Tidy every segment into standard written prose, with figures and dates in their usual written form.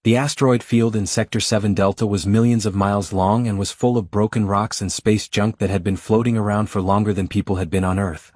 The asteroid field in Sector 7 Delta was millions of miles long and was full of broken rocks and space junk that had been floating around for longer than people had been on Earth.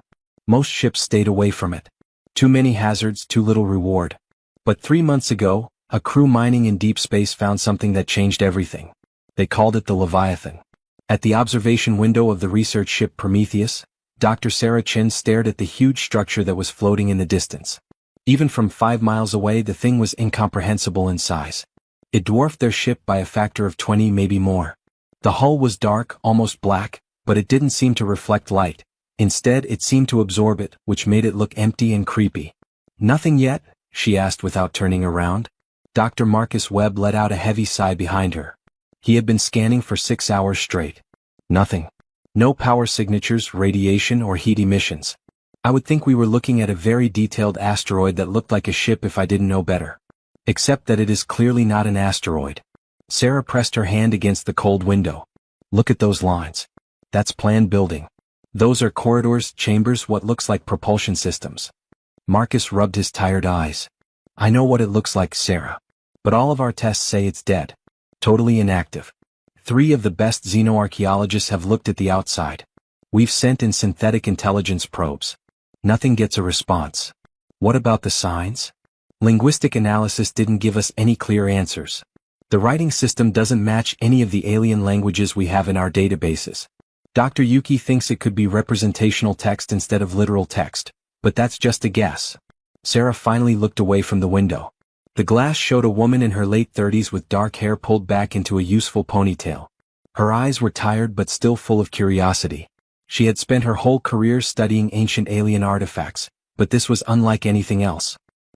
Most ships stayed away from it. Too many hazards, too little reward. But 3 months ago, a crew mining in deep space found something that changed everything. They called it the Leviathan. At the observation window of the research ship Prometheus, Dr. Sarah Chin stared at the huge structure that was floating in the distance. Even from 5 miles away, the thing was incomprehensible in size. It dwarfed their ship by a factor of 20, maybe more. The hull was dark, almost black, but it didn't seem to reflect light. Instead, it seemed to absorb it, which made it look empty and creepy. "Nothing yet?" she asked without turning around. Dr. Marcus Webb let out a heavy sigh behind her. He had been scanning for 6 hours straight. Nothing. No power signatures, radiation, or heat emissions. I would think we were looking at a very detailed asteroid that looked like a ship if I didn't know better. Except that it is clearly not an asteroid. Sarah pressed her hand against the cold window. "Look at those lines. That's planned building. Those are corridors, chambers, what looks like propulsion systems." Marcus rubbed his tired eyes. "I know what it looks like, Sarah. But all of our tests say it's dead. Totally inactive. 3 of the best xenoarchaeologists have looked at the outside. We've sent in synthetic intelligence probes. Nothing gets a response. What about the signs? Linguistic analysis didn't give us any clear answers. The writing system doesn't match any of the alien languages we have in our databases. Dr. Yuki thinks it could be representational text instead of literal text, but that's just a guess." Sarah finally looked away from the window. The glass showed a woman in her late 30s with dark hair pulled back into a useful ponytail. Her eyes were tired but still full of curiosity. She had spent her whole career studying ancient alien artifacts, but this was unlike anything else.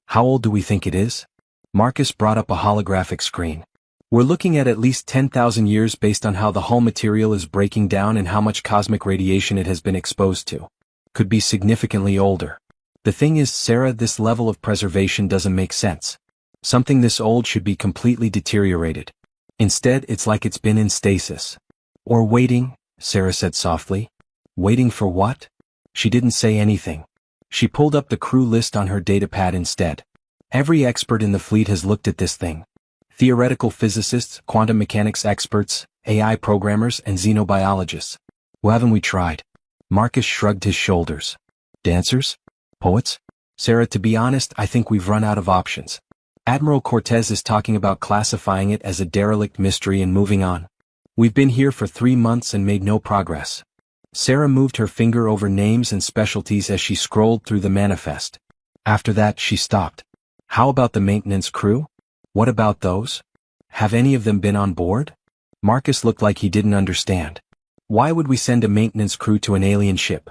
"How old do we think it is?" Marcus brought up a holographic screen. "We're looking at least 10,000 years based on how the hull material is breaking down and how much cosmic radiation it has been exposed to. Could be significantly older. The thing is, Sarah, this level of preservation doesn't make sense. Something this old should be completely deteriorated. Instead, it's like it's been in stasis." "Or waiting," Sarah said softly. "Waiting for what?" She didn't say anything. She pulled up the crew list on her datapad instead. "Every expert in the fleet has looked at this thing. Theoretical physicists, quantum mechanics experts, AI programmers, and xenobiologists. Who haven't we tried?" Marcus shrugged his shoulders. "Dancers? Poets?" "Sarah, to be honest, I think we've run out of options. Admiral Cortez is talking about classifying it as a derelict mystery and moving on. We've been here for 3 months and made no progress." Sarah moved her finger over names and specialties as she scrolled through the manifest. After that, she stopped. "How about the maintenance crew? What about those? Have any of them been on board?" Marcus looked like he didn't understand. "Why would we send a maintenance crew to an alien ship?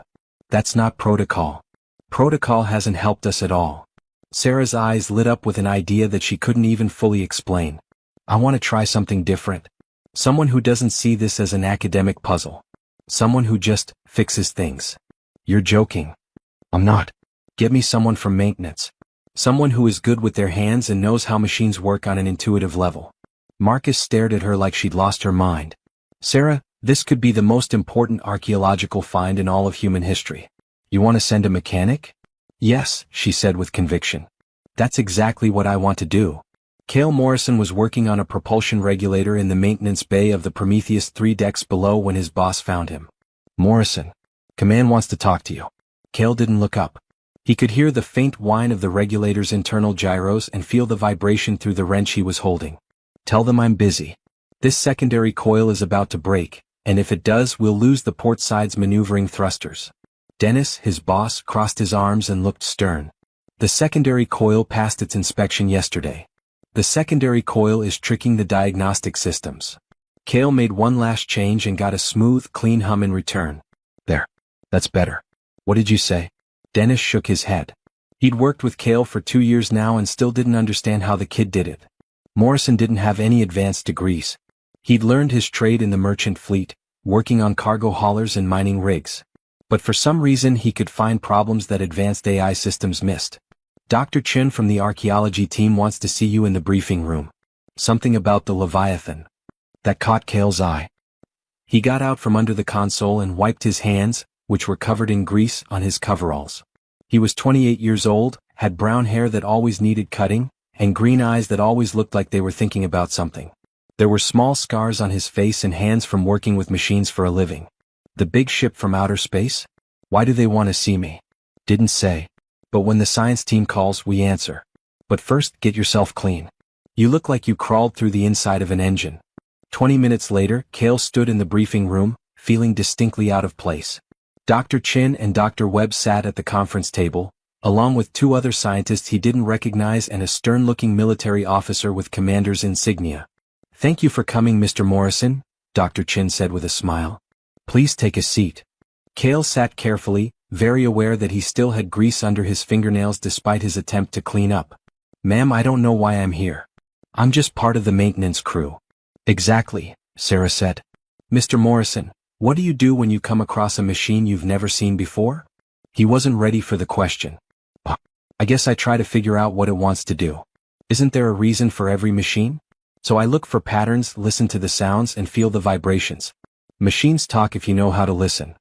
That's not protocol. Protocol hasn't helped us at all." Sarah's eyes lit up with an idea that she couldn't even fully explain. "I want to try something different. Someone who doesn't see this as an academic puzzle. Someone who just fixes things." "You're joking." "I'm not. Get me someone from maintenance. Someone who is good with their hands and knows how machines work on an intuitive level." Marcus stared at her like she'd lost her mind. "Sarah, this could be the most important archaeological find in all of human history. You want to send a mechanic?" "Yes," she said with conviction. "That's exactly what I want to do." Cale Morrison was working on a propulsion regulator in the maintenance bay of the Prometheus 3 decks below when his boss found him. "Morrison, command wants to talk to you." Cale didn't look up. He could hear the faint whine of the regulator's internal gyros and feel the vibration through the wrench he was holding. "Tell them I'm busy. This secondary coil is about to break, and if it does, we'll lose the port side's maneuvering thrusters." Dennis, his boss, crossed his arms and looked stern. "The secondary coil passed its inspection yesterday. The secondary coil is tricking the diagnostic systems." Cale made one last change and got a smooth, clean hum in return. "There. That's better. What did you say?" Dennis shook his head. He'd worked with Cale for 2 years now and still didn't understand how the kid did it. Morrison didn't have any advanced degrees. He'd learned his trade in the merchant fleet, working on cargo haulers and mining rigs. But for some reason he could find problems that advanced AI systems missed. "Dr. Chin from the archaeology team wants to see you in the briefing room. Something about the Leviathan." That caught Cale's eye. He got out from under the console and wiped his hands, which were covered in grease, on his coveralls. He was 28 years old, had brown hair that always needed cutting, and green eyes that always looked like they were thinking about something. There were small scars on his face and hands from working with machines for a living. The big ship from outer space? Why do they want to see me? Didn't say. But when the science team calls, we answer. But first, get yourself clean. You look like you crawled through the inside of an engine. 20 minutes later, Kale stood in the briefing room, feeling distinctly out of place. Dr. Chin and Dr. Webb sat at the conference table, along with two other scientists he didn't recognize and a stern-looking military officer with commander's insignia. "Thank you for coming, Mr. Morrison," Dr. Chin said with a smile. "Please take a seat." Kale sat carefully, very aware that he still had grease under his fingernails despite his attempt to clean up. "Ma'am, I don't know why I'm here. I'm just part of the maintenance crew." "Exactly," Sarah said. "Mr. Morrison, what do you do when you come across a machine you've never seen before?" He wasn't ready for the question. "I guess I try to figure out what it wants to do. Isn't there a reason for every machine? So I look for patterns, listen to the sounds, and feel the vibrations. Machines talk if you know how to listen."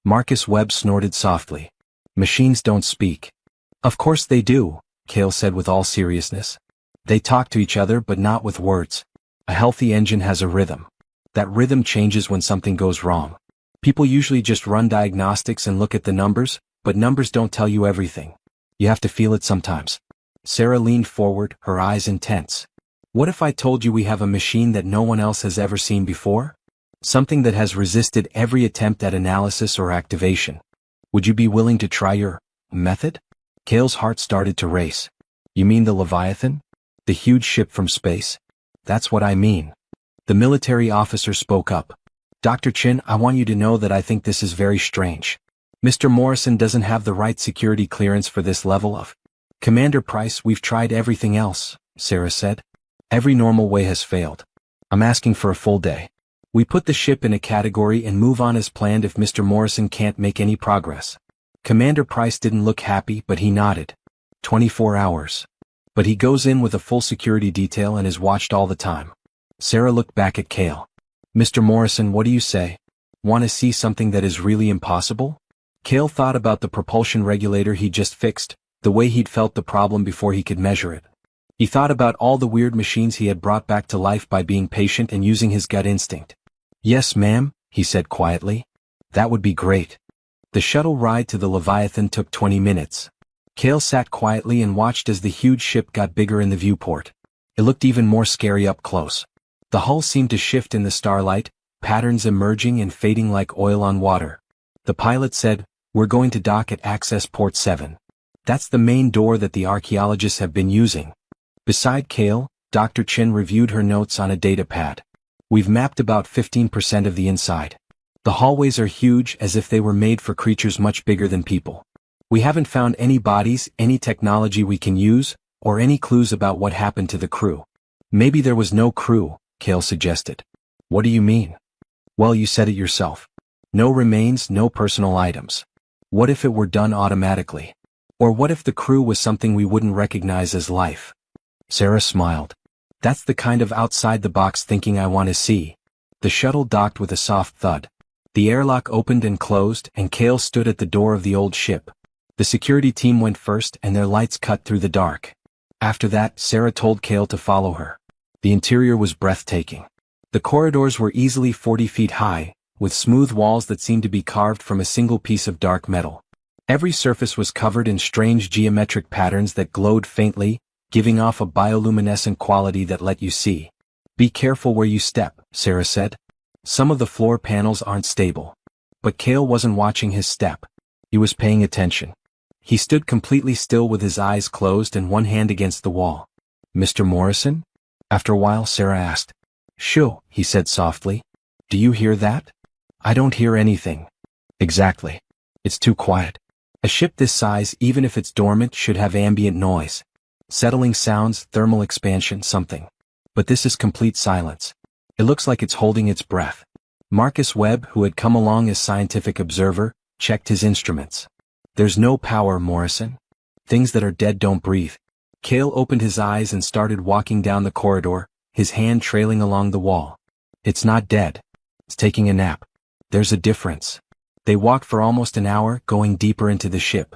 Marcus Webb snorted softly. "Machines don't speak." "Of course they do," Kale said with all seriousness. "They talk to each other but not with words. A healthy engine has a rhythm. That rhythm changes when something goes wrong. People usually just run diagnostics and look at the numbers, but numbers don't tell you everything. You have to feel it sometimes." Sarah leaned forward, her eyes intense. "What if I told you we have a machine that no one else has ever seen before? Something that has resisted every attempt at analysis or activation. Would you be willing to try your method?" Kale's heart started to race. "You mean the Leviathan? The huge ship from space?" "That's what I mean." The military officer spoke up. "Dr. Chin, I want you to know that I think this is very strange. Mr. Morrison doesn't have the right security clearance for this level of—" "Commander Price, we've tried everything else," Sarah said. "Every normal way has failed. I'm asking for a full day. We put the ship in a category and move on as planned if Mr. Morrison can't make any progress." Commander Price didn't look happy, but he nodded. 24 hours. But he goes in with a full security detail and is watched all the time. Sarah looked back at Kale. "Mr. Morrison, what do you say? Want to see something that is really impossible?" Kale thought about the propulsion regulator he'd just fixed, the way he'd felt the problem before he could measure it. He thought about all the weird machines he had brought back to life by being patient and using his gut instinct. "Yes, ma'am," he said quietly. "That would be great." The shuttle ride to the Leviathan took 20 minutes. Kale sat quietly and watched as the huge ship got bigger in the viewport. It looked even more scary up close. The hull seemed to shift in the starlight, patterns emerging and fading like oil on water. The pilot said, "We're going to dock at Access Port 7. That's the main door that the archaeologists have been using." Beside Kale, Dr. Chin reviewed her notes on a data pad. "We've mapped about 15% of the inside. The hallways are huge, as if they were made for creatures much bigger than people. We haven't found any bodies, any technology we can use, or any clues about what happened to the crew." "Maybe there was no crew," Kale suggested. "What do you mean?" "Well, you said it yourself. No remains, no personal items. What if it were done automatically? Or what if the crew was something we wouldn't recognize as life?" Sarah smiled. "That's the kind of outside-the-box thinking I want to see." The shuttle docked with a soft thud. The airlock opened and closed, and Kale stood at the door of the old ship. The security team went first, and their lights cut through the dark. After that, Sarah told Kale to follow her. The interior was breathtaking. The corridors were easily 40 feet high, with smooth walls that seemed to be carved from a single piece of dark metal. Every surface was covered in strange geometric patterns that glowed faintly, giving off a bioluminescent quality that let you see. "Be careful where you step," Sarah said. "Some of the floor panels aren't stable." But Kale wasn't watching his step. He was paying attention. He stood completely still with his eyes closed and one hand against the wall. "Mr. Morrison?" After a while, Sarah asked. "Shoo," he said softly. "Do you hear that?" "I don't hear anything." "Exactly. It's too quiet. A ship this size, even if it's dormant, should have ambient noise. Settling sounds, thermal expansion, something. But this is complete silence. It looks like it's holding its breath." Marcus Webb, who had come along as scientific observer, checked his instruments. "There's no power, Morrison. Things that are dead don't breathe." Kale opened his eyes and started walking down the corridor, his hand trailing along the wall. "It's not dead. It's taking a nap. There's a difference." They walked for almost an hour, going deeper into the ship.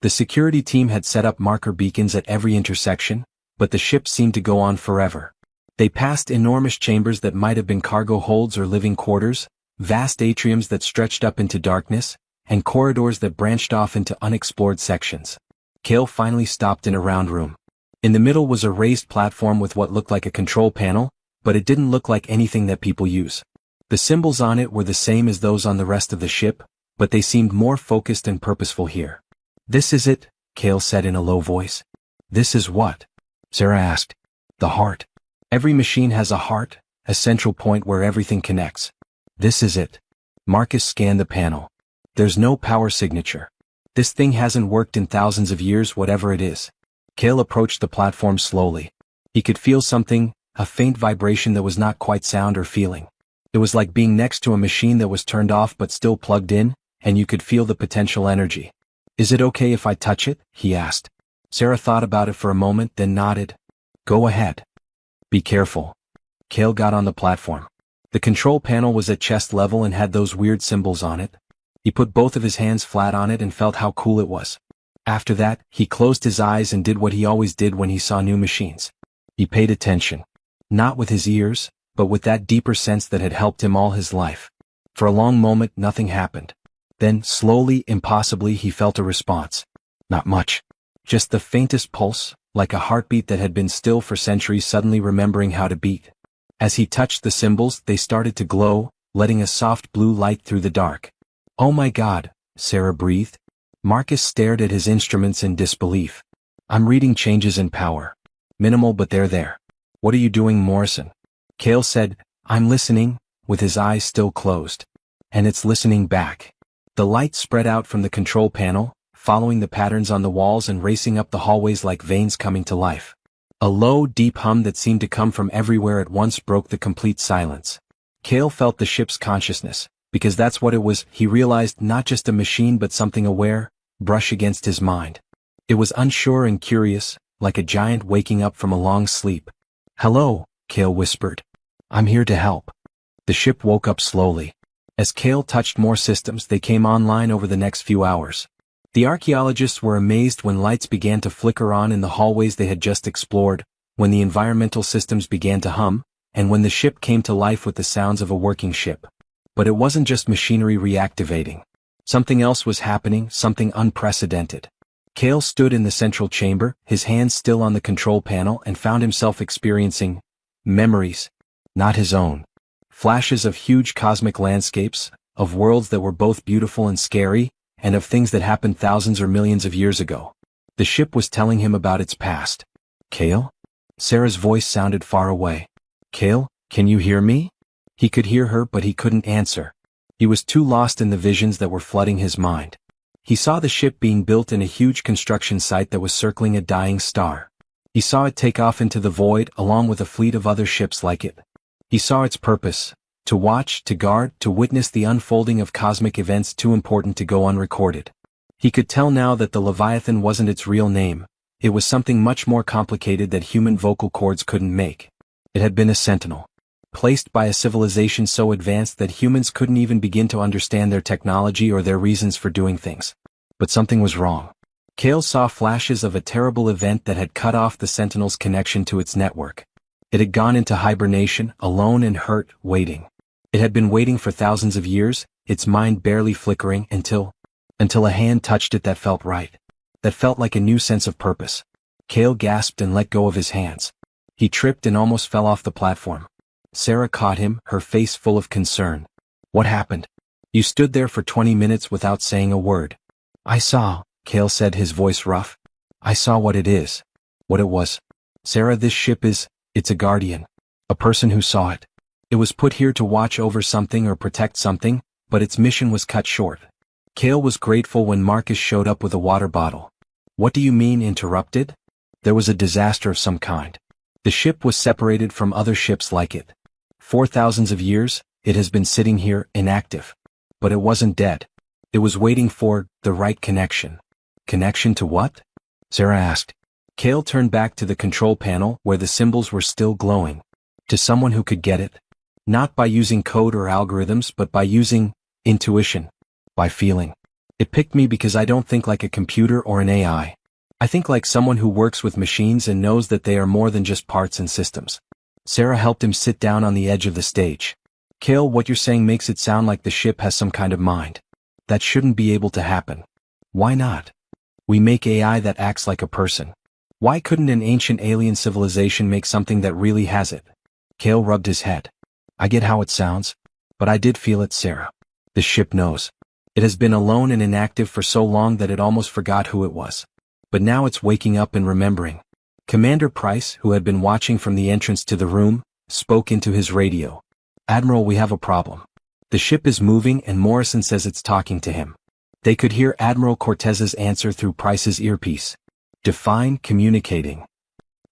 The security team had set up marker beacons at every intersection, but the ship seemed to go on forever. They passed enormous chambers that might have been cargo holds or living quarters, vast atriums that stretched up into darkness, and corridors that branched off into unexplored sections. Kale finally stopped in a round room. In the middle was a raised platform with what looked like a control panel, but it didn't look like anything that people use. The symbols on it were the same as those on the rest of the ship, but they seemed more focused and purposeful here. "This is it," Kale said in a low voice. "This is what?" Sarah asked. "The heart. Every machine has a heart, a central point where everything connects. This is it." Marcus scanned the panel. "There's no power signature. This thing hasn't worked in thousands of years, whatever it is." Kale approached the platform slowly. He could feel something, a faint vibration that was not quite sound or feeling. It was like being next to a machine that was turned off but still plugged in, and you could feel the potential energy. "Is it okay if I touch it?" he asked. Sarah thought about it for a moment, then nodded. "Go ahead. Be careful." Kale got on the platform. The control panel was at chest level and had those weird symbols on it. He put both of his hands flat on it and felt how cool it was. After that, he closed his eyes and did what he always did when he saw new machines. He paid attention. Not with his ears, but with that deeper sense that had helped him all his life. For a long moment, nothing happened. Then, slowly, impossibly, he felt a response. Not much. Just the faintest pulse, like a heartbeat that had been still for centuries suddenly remembering how to beat. As he touched the symbols, they started to glow, letting a soft blue light through the dark. "Oh my God," Sarah breathed. Marcus stared at his instruments in disbelief. "I'm reading changes in power. Minimal, but they're there." "What are you doing, Morrison?" Kale said, "I'm listening," with his eyes still closed. And it's listening back. The light spread out from the control panel, following the patterns on the walls and racing up the hallways like veins coming to life. A low, deep hum that seemed to come from everywhere at once broke the complete silence. Kale felt the ship's consciousness, because that's what it was. He realized not just a machine but something aware, brush against his mind. It was unsure and curious, like a giant waking up from a long sleep. "Hello," Kale whispered. "I'm here to help." The ship woke up slowly. As Kale touched more systems, they came online over the next few hours. The archaeologists were amazed when lights began to flicker on in the hallways they had just explored, when the environmental systems began to hum, and when the ship came to life with the sounds of a working ship. But it wasn't just machinery reactivating. Something else was happening, something unprecedented. Kale stood in the central chamber, his hands still on the control panel, and found himself experiencing memories, not his own. Flashes of huge cosmic landscapes, of worlds that were both beautiful and scary, and of things that happened thousands or millions of years ago. The ship was telling him about its past. "Kale?" Sarah's voice sounded far away. "Kale, can you hear me?" He could hear her, but he couldn't answer. He was too lost in the visions that were flooding his mind. He saw the ship being built in a huge construction site that was circling a dying star. He saw it take off into the void along with a fleet of other ships like it. He saw its purpose: to watch, to guard, to witness the unfolding of cosmic events too important to go unrecorded. He could tell now that the Leviathan wasn't its real name. It was something much more complicated that human vocal cords couldn't make. It had been a Sentinel, placed by a civilization so advanced that humans couldn't even begin to understand their technology or their reasons for doing things. But something was wrong. Kale saw flashes of a terrible event that had cut off the Sentinel's connection to its network. It had gone into hibernation, alone and hurt, waiting. It had been waiting for thousands of years, its mind barely flickering until a hand touched it that felt right. That felt like a new sense of purpose. Kale gasped and let go of his hands. He tripped and almost fell off the platform. Sarah caught him, her face full of concern. "What happened? You stood there for 20 minutes without saying a word." "I saw," Kale said, his voice rough. "I saw what it is. What it was. Sarah, this ship it's a guardian. A person who saw it. It was put here to watch over something or protect something, but its mission was cut short." Kale was grateful when Marcus showed up with a water bottle. "What do you mean, interrupted?" "There was a disaster of some kind. The ship was separated from other ships like it. For thousands of years, it has been sitting here, inactive. But it wasn't dead. It was waiting for the right connection." "Connection to what?" Sarah asked. Kale turned back to the control panel where the symbols were still glowing. "To someone who could get it. Not by using code or algorithms, but by using intuition. By feeling. It picked me because I don't think like a computer or an AI. I think like someone who works with machines and knows that they are more than just parts and systems. Sarah helped him sit down on the edge of the stage. Kale, what you're saying makes it sound like the ship has some kind of mind. That shouldn't be able to happen. Why not? We make AI that acts like a person. Why couldn't an ancient alien civilization make something that really has it? Kale rubbed his head. I get how it sounds, but I did feel it, Sarah. The ship knows. It has been alone and inactive for so long that it almost forgot who it was. But now it's waking up and remembering. Commander Price, who had been watching from the entrance to the room, spoke into his radio. Admiral, we have a problem. The ship is moving and Morrison says it's talking to him. They could hear Admiral Cortez's answer through Price's earpiece. Define communicating.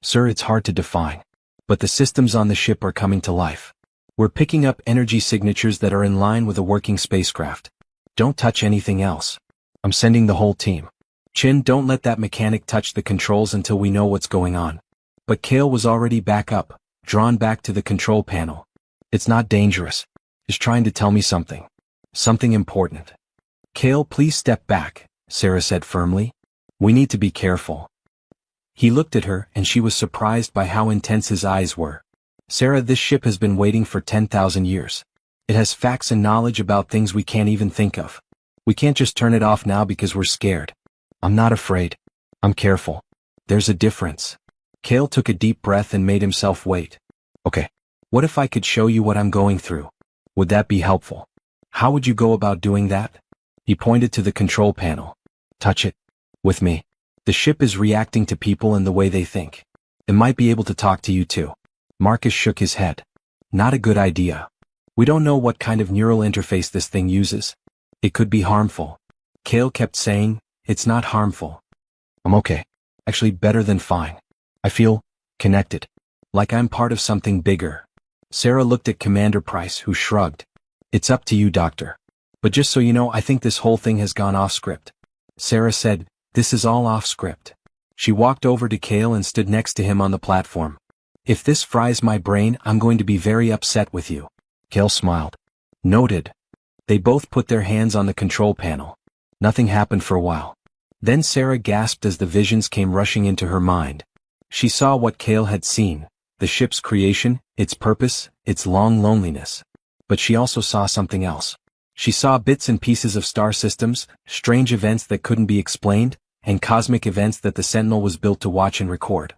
Sir, it's hard to define. But the systems on the ship are coming to life. We're picking up energy signatures that are in line with a working spacecraft. Don't touch anything else. I'm sending the whole team. Chin, don't let that mechanic touch the controls until we know what's going on. But Kale was already back up, drawn back to the control panel. It's not dangerous. He's trying to tell me something. Something important. Kale, please step back, Sarah said firmly. We need to be careful. He looked at her and she was surprised by how intense his eyes were. Sarah, this ship has been waiting for 10,000 years. It has facts and knowledge about things we can't even think of. We can't just turn it off now because we're scared. I'm not afraid. I'm careful. There's a difference. Kale took a deep breath and made himself wait. Okay. What if I could show you what I'm going through? Would that be helpful? How would you go about doing that? He pointed to the control panel. Touch it. With me. The ship is reacting to people and the way they think. It might be able to talk to you too. Marcus shook his head. Not a good idea. We don't know what kind of neural interface this thing uses. It could be harmful. Kale kept saying, it's not harmful. I'm okay. Actually better than fine. I feel connected. Like I'm part of something bigger. Sarah looked at Commander Price, who shrugged. It's up to you, Doctor. But just so you know, I think this whole thing has gone off script. Sarah said, this is all off script. She walked over to Kale and stood next to him on the platform. If this fries my brain, I'm going to be very upset with you. Kale smiled. Noted. They both put their hands on the control panel. Nothing happened for a while. Then Sarah gasped as the visions came rushing into her mind. She saw what Kale had seen, the ship's creation, its purpose, its long loneliness. But she also saw something else. She saw bits and pieces of star systems, strange events that couldn't be explained, and cosmic events that the Sentinel was built to watch and record.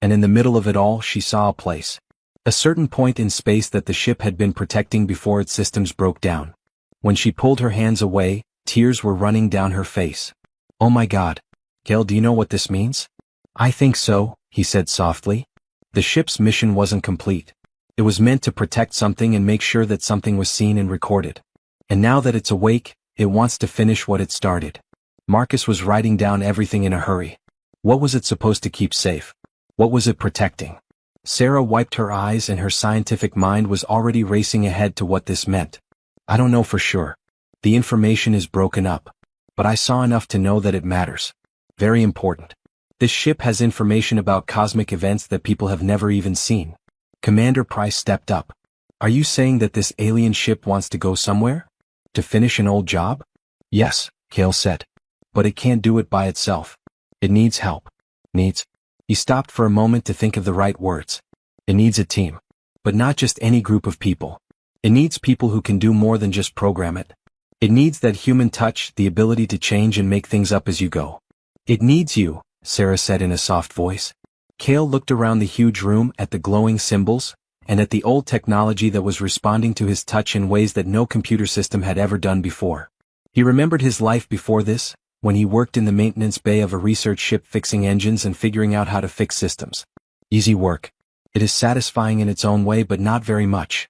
And in the middle of it all, she saw a place. A certain point in space that the ship had been protecting before its systems broke down. When she pulled her hands away, tears were running down her face. Oh my God. Kale, do you know what this means? I think so, he said softly. The ship's mission wasn't complete. It was meant to protect something and make sure that something was seen and recorded. And now that it's awake, it wants to finish what it started. Marcus was writing down everything in a hurry. What was it supposed to keep safe? What was it protecting? Sarah wiped her eyes and her scientific mind was already racing ahead to what this meant. I don't know for sure. The information is broken up. But I saw enough to know that it matters. Very important. This ship has information about cosmic events that people have never even seen. Commander Price stepped up. Are you saying that this alien ship wants to go somewhere? To finish an old job? Yes, Kale said. But it can't do it by itself. It needs help. Needs. He stopped for a moment to think of the right words. It needs a team. But not just any group of people. It needs people who can do more than just program it. It needs that human touch, the ability to change and make things up as you go. It needs you, Sarah said in a soft voice. Kale looked around the huge room at the glowing symbols, and at the old technology that was responding to his touch in ways that no computer system had ever done before. He remembered his life before this, when he worked in the maintenance bay of a research ship fixing engines and figuring out how to fix systems. Easy work. It is satisfying in its own way but not very much.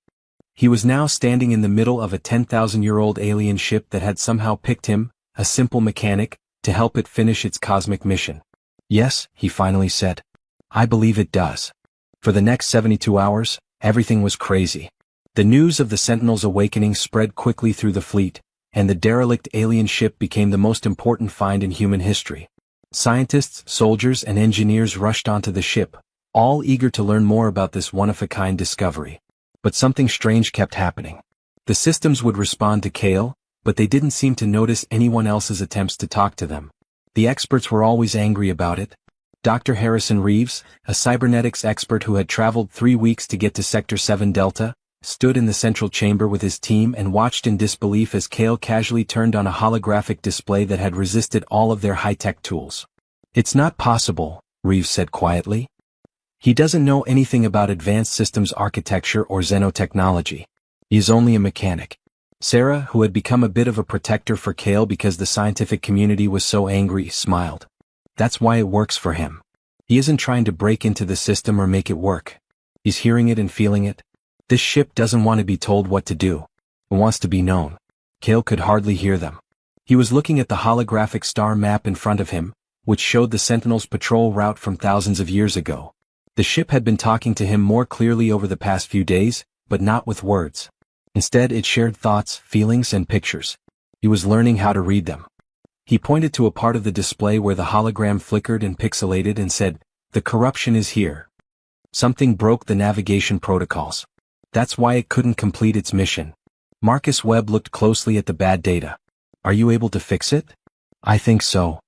He was now standing in the middle of a 10,000-year-old alien ship that had somehow picked him, a simple mechanic, to help it finish its cosmic mission. Yes, he finally said. I believe it does. For the next 72 hours, everything was crazy. The news of the Sentinel's awakening spread quickly through the fleet, and the derelict alien ship became the most important find in human history. Scientists, soldiers, and engineers rushed onto the ship, all eager to learn more about this one-of-a-kind discovery. But something strange kept happening. The systems would respond to Kale, but they didn't seem to notice anyone else's attempts to talk to them. The experts were always angry about it. Dr. Harrison Reeves, a cybernetics expert who had traveled 3 weeks to get to Sector 7 Delta, stood in the central chamber with his team and watched in disbelief as Kale casually turned on a holographic display that had resisted all of their high-tech tools. "It's not possible," Reeves said quietly. "He doesn't know anything about advanced systems architecture or xenotechnology. He is only a mechanic." Sarah, who had become a bit of a protector for Kale because the scientific community was so angry, smiled. "That's why it works for him. He isn't trying to break into the system or make it work. He's hearing it and feeling it. This ship doesn't want to be told what to do. It wants to be known." Kale could hardly hear them. He was looking at the holographic star map in front of him, which showed the Sentinel's patrol route from thousands of years ago. The ship had been talking to him more clearly over the past few days, but not with words. Instead, it shared thoughts, feelings, and pictures. He was learning how to read them. He pointed to a part of the display where the hologram flickered and pixelated and said, "The corruption is here. Something broke the navigation protocols. That's why it couldn't complete its mission." Marcus Webb looked closely at the bad data. "Are you able to fix it?" "I think so.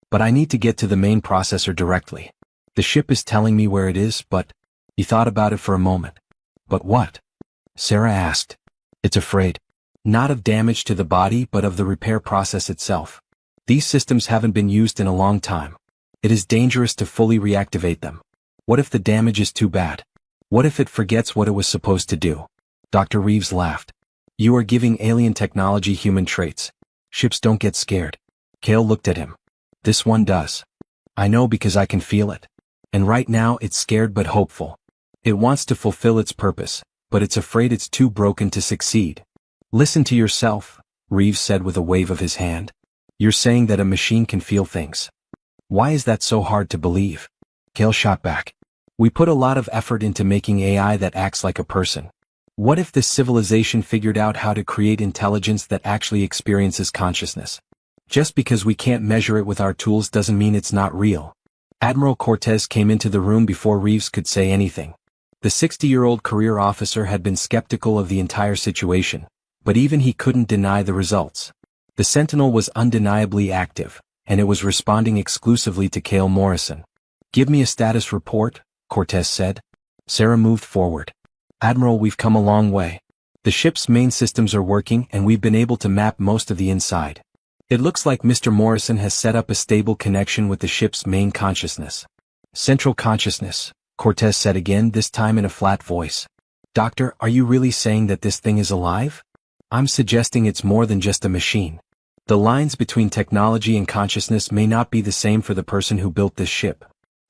But I need to get to the main processor directly. The ship is telling me where it is, but..." He thought about it for a moment. "But what?" Sarah asked. "It's afraid. Not of damage to the body but of the repair process itself. These systems haven't been used in a long time. It is dangerous to fully reactivate them. What if the damage is too bad? What if it forgets what it was supposed to do?" Dr. Reeves laughed. "You are giving alien technology human traits. Ships don't get scared." Kale looked at him. "This one does. I know because I can feel it. And right now it's scared but hopeful. It wants to fulfill its purpose, but it's afraid it's too broken to succeed." "Listen to yourself," Reeves said with a wave of his hand. "You're saying that a machine can feel things. Why is that so hard to believe?" Kale shot back. "We put a lot of effort into making AI that acts like a person. What if this civilization figured out how to create intelligence that actually experiences consciousness? Just because we can't measure it with our tools doesn't mean it's not real." Admiral Cortez came into the room before Reeves could say anything. The 60-year-old career officer had been skeptical of the entire situation, but even he couldn't deny the results. The Sentinel was undeniably active, and it was responding exclusively to Kale Morrison. "Give me a status report," Cortez said. Sarah moved forward. "Admiral, we've come a long way. The ship's main systems are working and we've been able to map most of the inside. It looks like Mr. Morrison has set up a stable connection with the ship's main consciousness." "Central consciousness," Cortez said again, this time in a flat voice. "Doctor, are you really saying that this thing is alive?" "I'm suggesting it's more than just a machine. The lines between technology and consciousness may not be the same for the person who built this ship."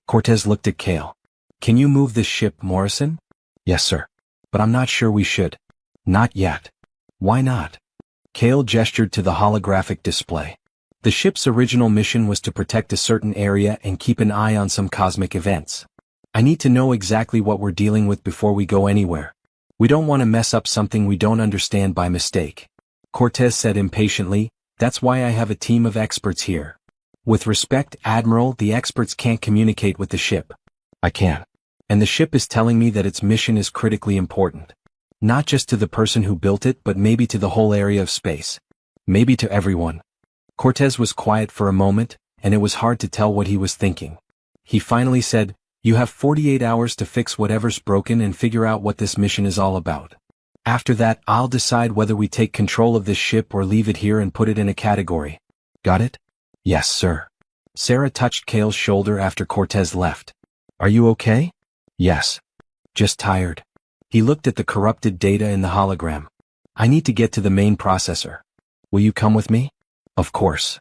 Cortez looked at Kale. "Can you move this ship, Morrison?" "Yes, sir. But I'm not sure we should." "Not yet." "Why not?" Kale gestured to the holographic display. "The ship's original mission was to protect a certain area and keep an eye on some cosmic events. I need to know exactly what we're dealing with before we go anywhere. We don't want to mess up something we don't understand by mistake." Cortez said impatiently, "That's why I have a team of experts here. With respect, Admiral, the experts can't communicate with the ship." "I can. And the ship is telling me that its mission is critically important. Not just to the person who built it but maybe to the whole area of space. Maybe to everyone." Cortez was quiet for a moment, and it was hard to tell what he was thinking. He finally said, "You have 48 hours to fix whatever's broken and figure out what this mission is all about. After that, I'll decide whether we take control of this ship or leave it here and put it in a category." "Got it?" "Yes, sir." Sarah touched Kale's shoulder after Cortez left. "Are you okay?" "Yes. Just tired." He looked at the corrupted data in the hologram. "I need to get to the main processor. Will you come with me?" "Of course."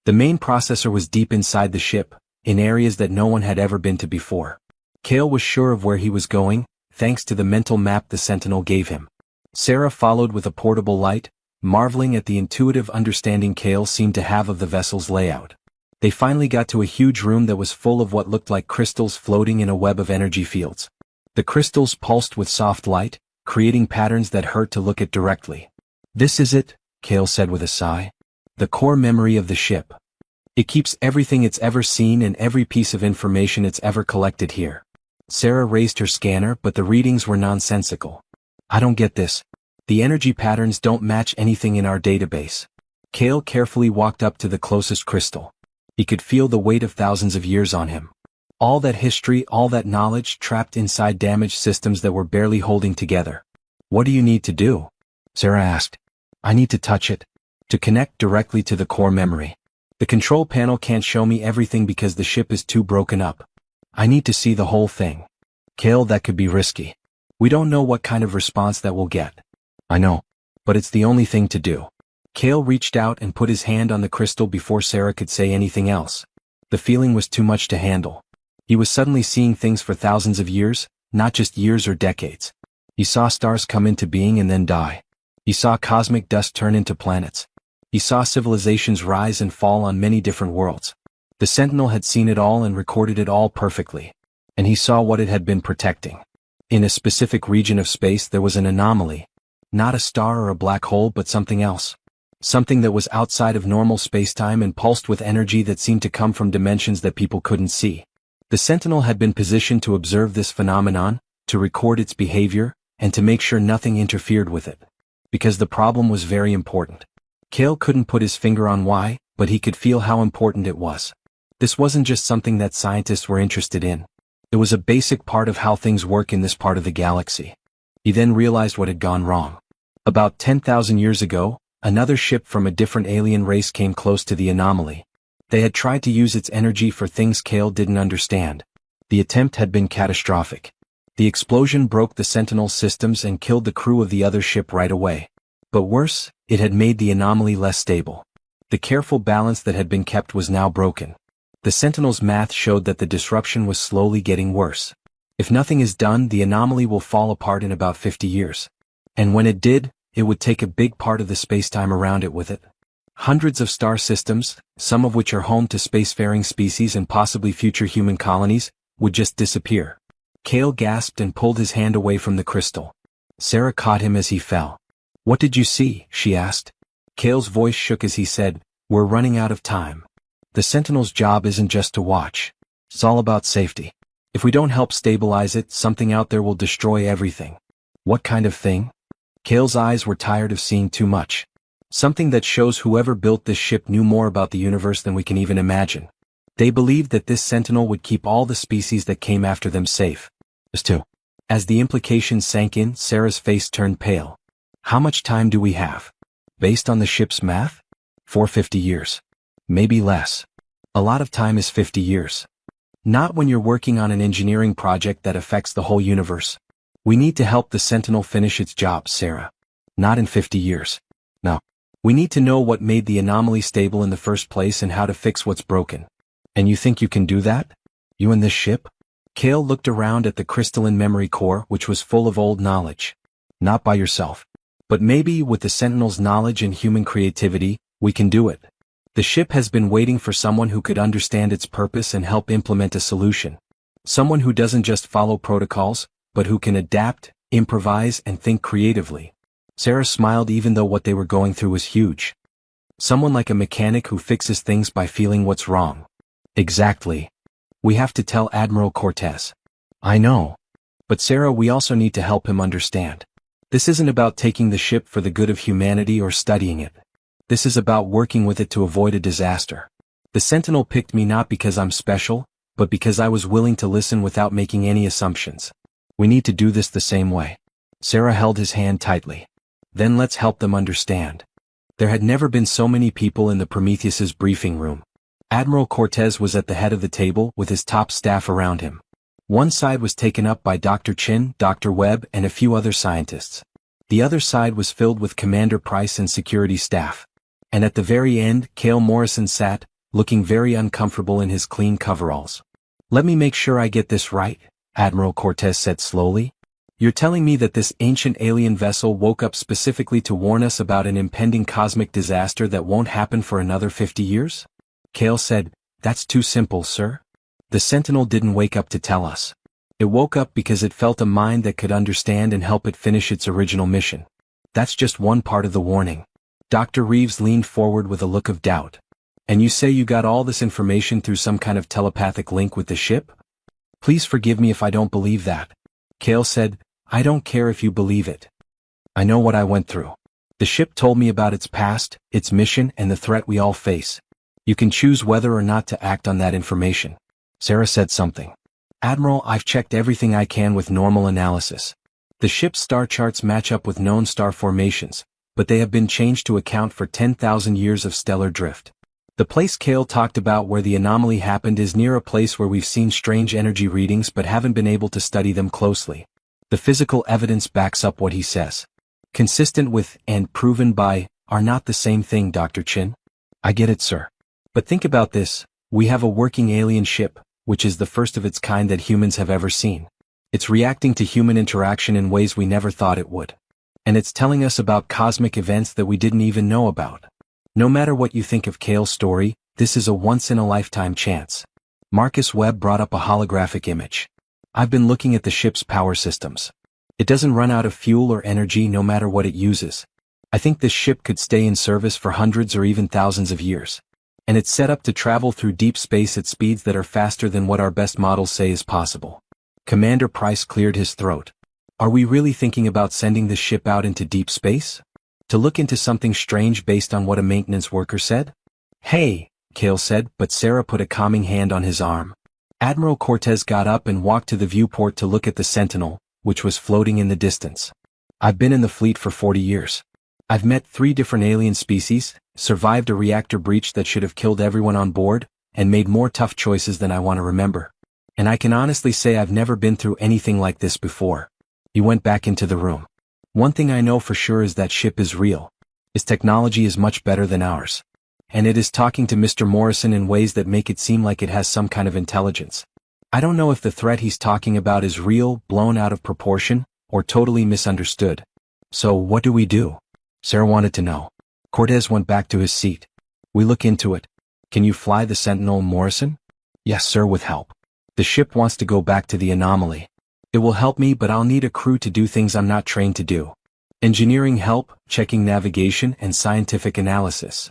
The main processor was deep inside the ship, in areas that no one had ever been to before. Kale was sure of where he was going, thanks to the mental map the Sentinel gave him. Sarah followed with a portable light, marveling at the intuitive understanding Kale seemed to have of the vessel's layout. They finally got to a huge room that was full of what looked like crystals floating in a web of energy fields. The crystals pulsed with soft light, creating patterns that hurt to look at directly. "This is it," Kale said with a sigh. "The core memory of the ship. It keeps everything it's ever seen and every piece of information it's ever collected here." Sarah raised her scanner, but the readings were nonsensical. "I don't get this. The energy patterns don't match anything in our database." Kale carefully walked up to the closest crystal. He could feel the weight of thousands of years on him. All that history, all that knowledge trapped inside damaged systems that were barely holding together. What do you need to do? Sarah asked. I need to touch it. To connect directly to the core memory. The control panel can't show me everything because the ship is too broken up. I need to see the whole thing. Kale, that could be risky. We don't know what kind of response that we'll get. I know. But it's the only thing to do. Kale reached out and put his hand on the crystal before Sarah could say anything else. The feeling was too much to handle. He was suddenly seeing things for thousands of years, not just years or decades. He saw stars come into being and then die. He saw cosmic dust turn into planets. He saw civilizations rise and fall on many different worlds. The Sentinel had seen it all and recorded it all perfectly. And he saw what it had been protecting. In a specific region of space there was an anomaly. Not a star or a black hole but something else. Something that was outside of normal spacetime and pulsed with energy that seemed to come from dimensions that people couldn't see. The Sentinel had been positioned to observe this phenomenon, to record its behavior, and to make sure nothing interfered with it. Because the problem was very important. Kale couldn't put his finger on why, but he could feel how important it was. This wasn't just something that scientists were interested in. It was a basic part of how things work in this part of the galaxy. He then realized what had gone wrong. About 10,000 years ago, another ship from a different alien race came close to the anomaly. They had tried to use its energy for things Kale didn't understand. The attempt had been catastrophic. The explosion broke the Sentinel systems and killed the crew of the other ship right away. But worse, it had made the anomaly less stable. The careful balance that had been kept was now broken. The Sentinel's math showed that the disruption was slowly getting worse. If nothing is done, the anomaly will fall apart in about 50 years. And when it did, it would take a big part of the spacetime around it with it. Hundreds of star systems, some of which are home to spacefaring species and possibly future human colonies, would just disappear. Kale gasped and pulled his hand away from the crystal. Sarah caught him as he fell. What did you see? She asked. Kale's voice shook as he said, We're running out of time. The Sentinel's job isn't just to watch. It's all about safety. If we don't help stabilize it, something out there will destroy everything. What kind of thing? Kale's eyes were tired of seeing too much. Something that shows whoever built this ship knew more about the universe than we can even imagine. They believed that this Sentinel would keep all the species that came after them safe. As the implications sank in, Sarah's face turned pale. How much time do we have? Based on the ship's math? 450 years. Maybe less. A lot of time is 50 years. Not when you're working on an engineering project that affects the whole universe. We need to help the Sentinel finish its job, Sarah. Not in 50 years. No. We need to know what made the anomaly stable in the first place and how to fix what's broken. And you think you can do that? You and this ship? Kale looked around at the crystalline memory core, which was full of old knowledge. Not by yourself. But maybe, with the Sentinel's knowledge and human creativity, we can do it. The ship has been waiting for someone who could understand its purpose and help implement a solution. Someone who doesn't just follow protocols, but who can adapt, improvise, and think creatively. Sarah smiled even though what they were going through was huge. Someone like a mechanic who fixes things by feeling what's wrong. Exactly. We have to tell Admiral Cortez. I know. But Sarah, we also need to help him understand. This isn't about taking the ship for the good of humanity or studying it. This is about working with it to avoid a disaster. The Sentinel picked me not because I'm special, but because I was willing to listen without making any assumptions. We need to do this the same way. Sarah held his hand tightly. Then let's help them understand. There had never been so many people in the Prometheus's briefing room. Admiral Cortez was at the head of the table with his top staff around him. One side was taken up by Dr. Chin, Dr. Webb, and a few other scientists. The other side was filled with Commander Price and security staff. And at the very end, Cale Morrison sat, looking very uncomfortable in his clean coveralls. Let me make sure I get this right, Admiral Cortez said slowly. You're telling me that this ancient alien vessel woke up specifically to warn us about an impending cosmic disaster that won't happen for another 50 years? Cale said, That's too simple, sir. The Sentinel didn't wake up to tell us. It woke up because it felt a mind that could understand and help it finish its original mission. That's just one part of the warning. Dr. Reeves leaned forward with a look of doubt. And you say you got all this information through some kind of telepathic link with the ship? Please forgive me if I don't believe that. Cale said, I don't care if you believe it. I know what I went through. The ship told me about its past, its mission, and the threat we all face. You can choose whether or not to act on that information. Sarah said something. Admiral, I've checked everything I can with normal analysis. The ship's star charts match up with known star formations, but they have been changed to account for 10,000 years of stellar drift. The place Kale talked about where the anomaly happened is near a place where we've seen strange energy readings but haven't been able to study them closely. The physical evidence backs up what he says. Consistent with, and proven by, are not the same thing, Dr. Chin. I get it, sir. But think about this, we have a working alien ship, which is the first of its kind that humans have ever seen. It's reacting to human interaction in ways we never thought it would. And it's telling us about cosmic events that we didn't even know about. No matter what you think of Kale's story, this is a once-in-a-lifetime chance. Marcus Webb brought up a holographic image. I've been looking at the ship's power systems. It doesn't run out of fuel or energy no matter what it uses. I think this ship could stay in service for hundreds or even thousands of years. And it's set up to travel through deep space at speeds that are faster than what our best models say is possible. Commander Price cleared his throat. Are we really thinking about sending the ship out into deep space? To look into something strange based on what a maintenance worker said? Hey, Kale said, but Sarah put a calming hand on his arm. Admiral Cortez got up and walked to the viewport to look at the Sentinel, which was floating in the distance. I've been in the fleet for 40 years. I've met 3 different alien species, survived a reactor breach that should have killed everyone on board, and made more tough choices than I want to remember. And I can honestly say I've never been through anything like this before. He went back into the room. One thing I know for sure is that ship is real. Its technology is much better than ours. And it is talking to Mr. Morrison in ways that make it seem like it has some kind of intelligence. I don't know if the threat he's talking about is real, blown out of proportion, or totally misunderstood. So what do we do? Sarah wanted to know. Cortez went back to his seat. We look into it. Can you fly the Sentinel, Morrison? Yes, sir, with help. The ship wants to go back to the anomaly. It will help me, but I'll need a crew to do things I'm not trained to do. Engineering help, checking navigation, and scientific analysis.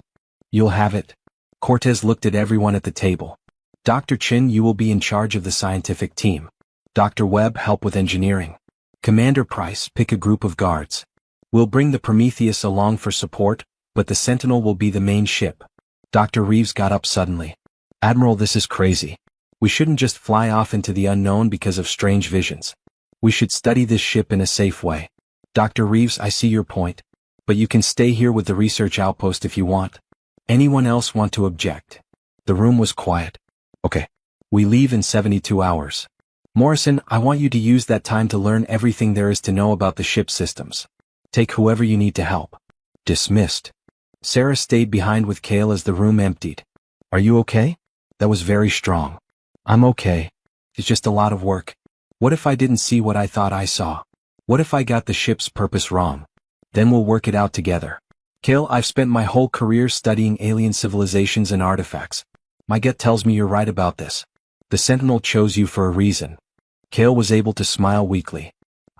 You'll have it. Cortez looked at everyone at the table. Dr. Chin, you will be in charge of the scientific team. Dr. Webb, help with engineering. Commander Price, pick a group of guards. We'll bring the Prometheus along for support, but the Sentinel will be the main ship. Dr. Reeves got up suddenly. Admiral, this is crazy. We shouldn't just fly off into the unknown because of strange visions. We should study this ship in a safe way. Dr. Reeves, I see your point. But you can stay here with the research outpost if you want. Anyone else want to object? The room was quiet. Okay. We leave in 72 hours. Morrison, I want you to use that time to learn everything there is to know about the ship's systems. Take whoever you need to help. Dismissed. Sarah stayed behind with Kale as the room emptied. Are you okay? That was very strong. I'm okay. It's just a lot of work. What if I didn't see what I thought I saw? What if I got the ship's purpose wrong? Then we'll work it out together. Kale, I've spent my whole career studying alien civilizations and artifacts. My gut tells me you're right about this. The Sentinel chose you for a reason. Kale was able to smile weakly.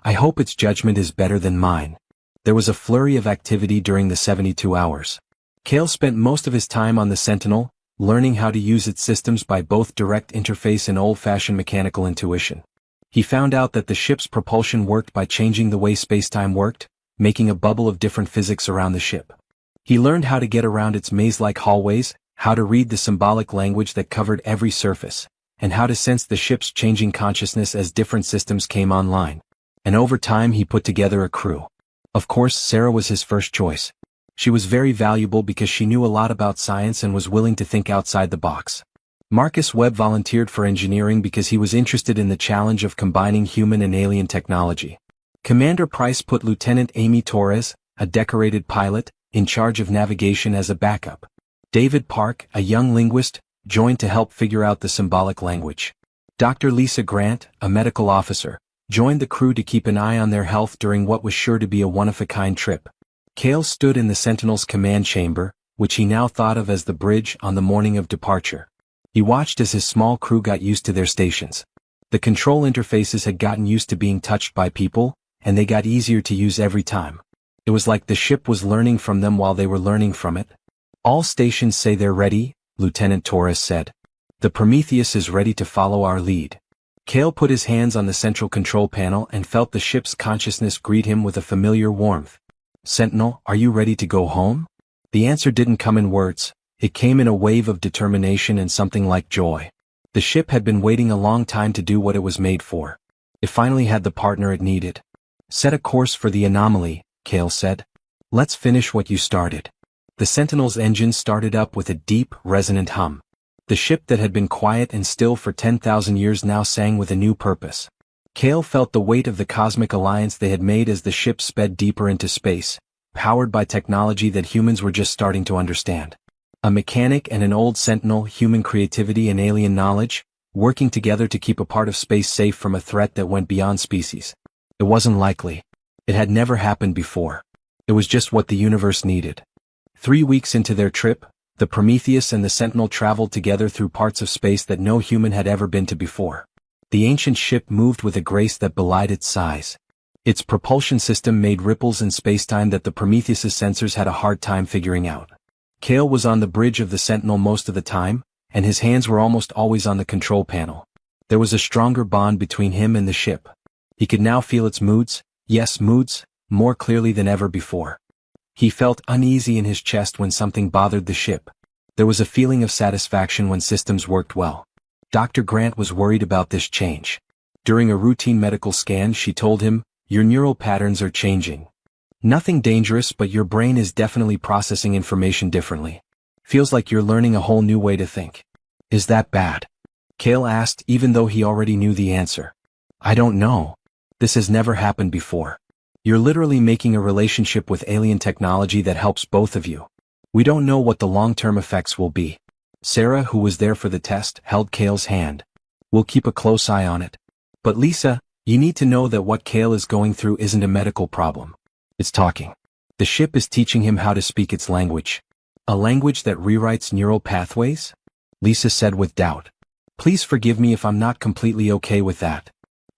I hope its judgment is better than mine. There was a flurry of activity during the 72 hours. Kale spent most of his time on the Sentinel, learning how to use its systems by both direct interface and old-fashioned mechanical intuition. He found out that the ship's propulsion worked by changing the way spacetime worked, making a bubble of different physics around the ship. He learned how to get around its maze-like hallways, how to read the symbolic language that covered every surface, and how to sense the ship's changing consciousness as different systems came online. And over time he put together a crew. Of course, Sarah was his first choice. She was very valuable because she knew a lot about science and was willing to think outside the box. Marcus Webb volunteered for engineering because he was interested in the challenge of combining human and alien technology. Commander Price put Lieutenant Amy Torres, a decorated pilot, in charge of navigation as a backup. David Park, a young linguist, joined to help figure out the symbolic language. Dr. Lisa Grant, a medical officer, joined the crew to keep an eye on their health during what was sure to be a one-of-a-kind trip. Kale stood in the Sentinel's command chamber, which he now thought of as the bridge, on the morning of departure. He watched as his small crew got used to their stations. The control interfaces had gotten used to being touched by people, and they got easier to use every time. It was like the ship was learning from them while they were learning from it. All stations say they're ready, Lieutenant Torres said. The Prometheus is ready to follow our lead. Kale put his hands on the central control panel and felt the ship's consciousness greet him with a familiar warmth. Sentinel, are you ready to go home? The answer didn't come in words, It came in a wave of determination and something like joy. The ship had been waiting a long time to do what it was made for. It finally had the partner it needed. Set a course for the anomaly, Kale said. Let's finish what you started. The Sentinel's engine started up with a deep, resonant hum. The ship that had been quiet and still for 10,000 years now sang with a new purpose. Kale felt the weight of the cosmic alliance they had made as the ship sped deeper into space, powered by technology that humans were just starting to understand. A mechanic and an old Sentinel, human creativity and alien knowledge, working together to keep a part of space safe from a threat that went beyond species. It wasn't likely. It had never happened before. It was just what the universe needed. 3 weeks into their trip, the Prometheus and the Sentinel traveled together through parts of space that no human had ever been to before. The ancient ship moved with a grace that belied its size. Its propulsion system made ripples in spacetime that the Prometheus's sensors had a hard time figuring out. Kale was on the bridge of the Sentinel most of the time, and his hands were almost always on the control panel. There was a stronger bond between him and the ship. He could now feel its moods, yes, moods, more clearly than ever before. He felt uneasy in his chest when something bothered the ship. There was a feeling of satisfaction when systems worked well. Dr. Grant was worried about this change. During a routine medical scan, she told him, "Your neural patterns are changing. Nothing dangerous, but your brain is definitely processing information differently. Feels like you're learning a whole new way to think." "Is that bad?" Kale asked, even though he already knew the answer. "I don't know. This has never happened before. You're literally making a relationship with alien technology that helps both of you. We don't know what the long-term effects will be." Sarah, who was there for the test, held Kale's hand. "We'll keep a close eye on it. But Lisa, you need to know that what Kale is going through isn't a medical problem. It's talking. The ship is teaching him how to speak its language." "A language that rewrites neural pathways?" Lisa said with doubt. "Please forgive me if I'm not completely okay with that."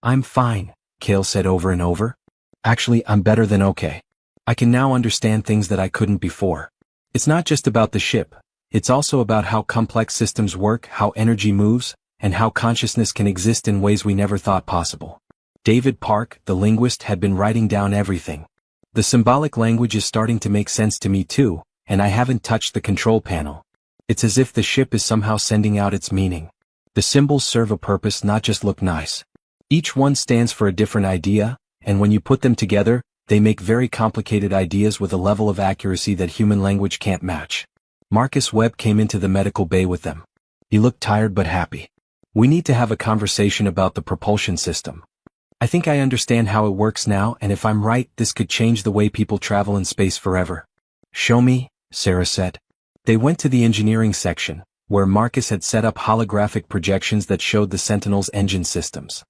"I'm fine," Kale said over and over. "Actually, I'm better than okay. I can now understand things that I couldn't before. It's not just about the ship. It's also about how complex systems work, how energy moves, and how consciousness can exist in ways we never thought possible." David Park, the linguist, had been writing down everything. "The symbolic language is starting to make sense to me too, and I haven't touched the control panel. It's as if the ship is somehow sending out its meaning. The symbols serve a purpose, not just look nice. Each one stands for a different idea, and when you put them together, they make very complicated ideas with a level of accuracy that human language can't match." Marcus Webb came into the medical bay with them. He looked tired but happy. "We need to have a conversation about the propulsion system. I think I understand how it works now, and if I'm right, this could change the way people travel in space forever." "Show me," Sarah said. They went to the engineering section, where Marcus had set up holographic projections that showed the Sentinel's engine systems.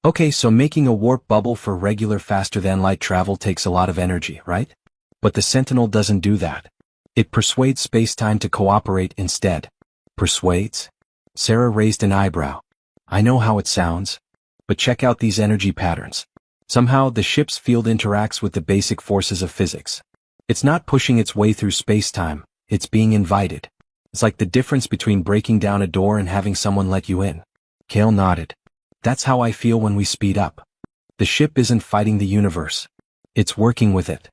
"Okay, so making a warp bubble for regular faster-than-light travel takes a lot of energy, right? But the Sentinel doesn't do that. It persuades spacetime to cooperate instead." "Persuades?" Sarah raised an eyebrow. "I know how it sounds. But check out these energy patterns. Somehow, the ship's field interacts with the basic forces of physics. It's not pushing its way through spacetime, it's being invited. It's like the difference between breaking down a door and having someone let you in." Kale nodded. "That's how I feel when we speed up. The ship isn't fighting the universe. It's working with it."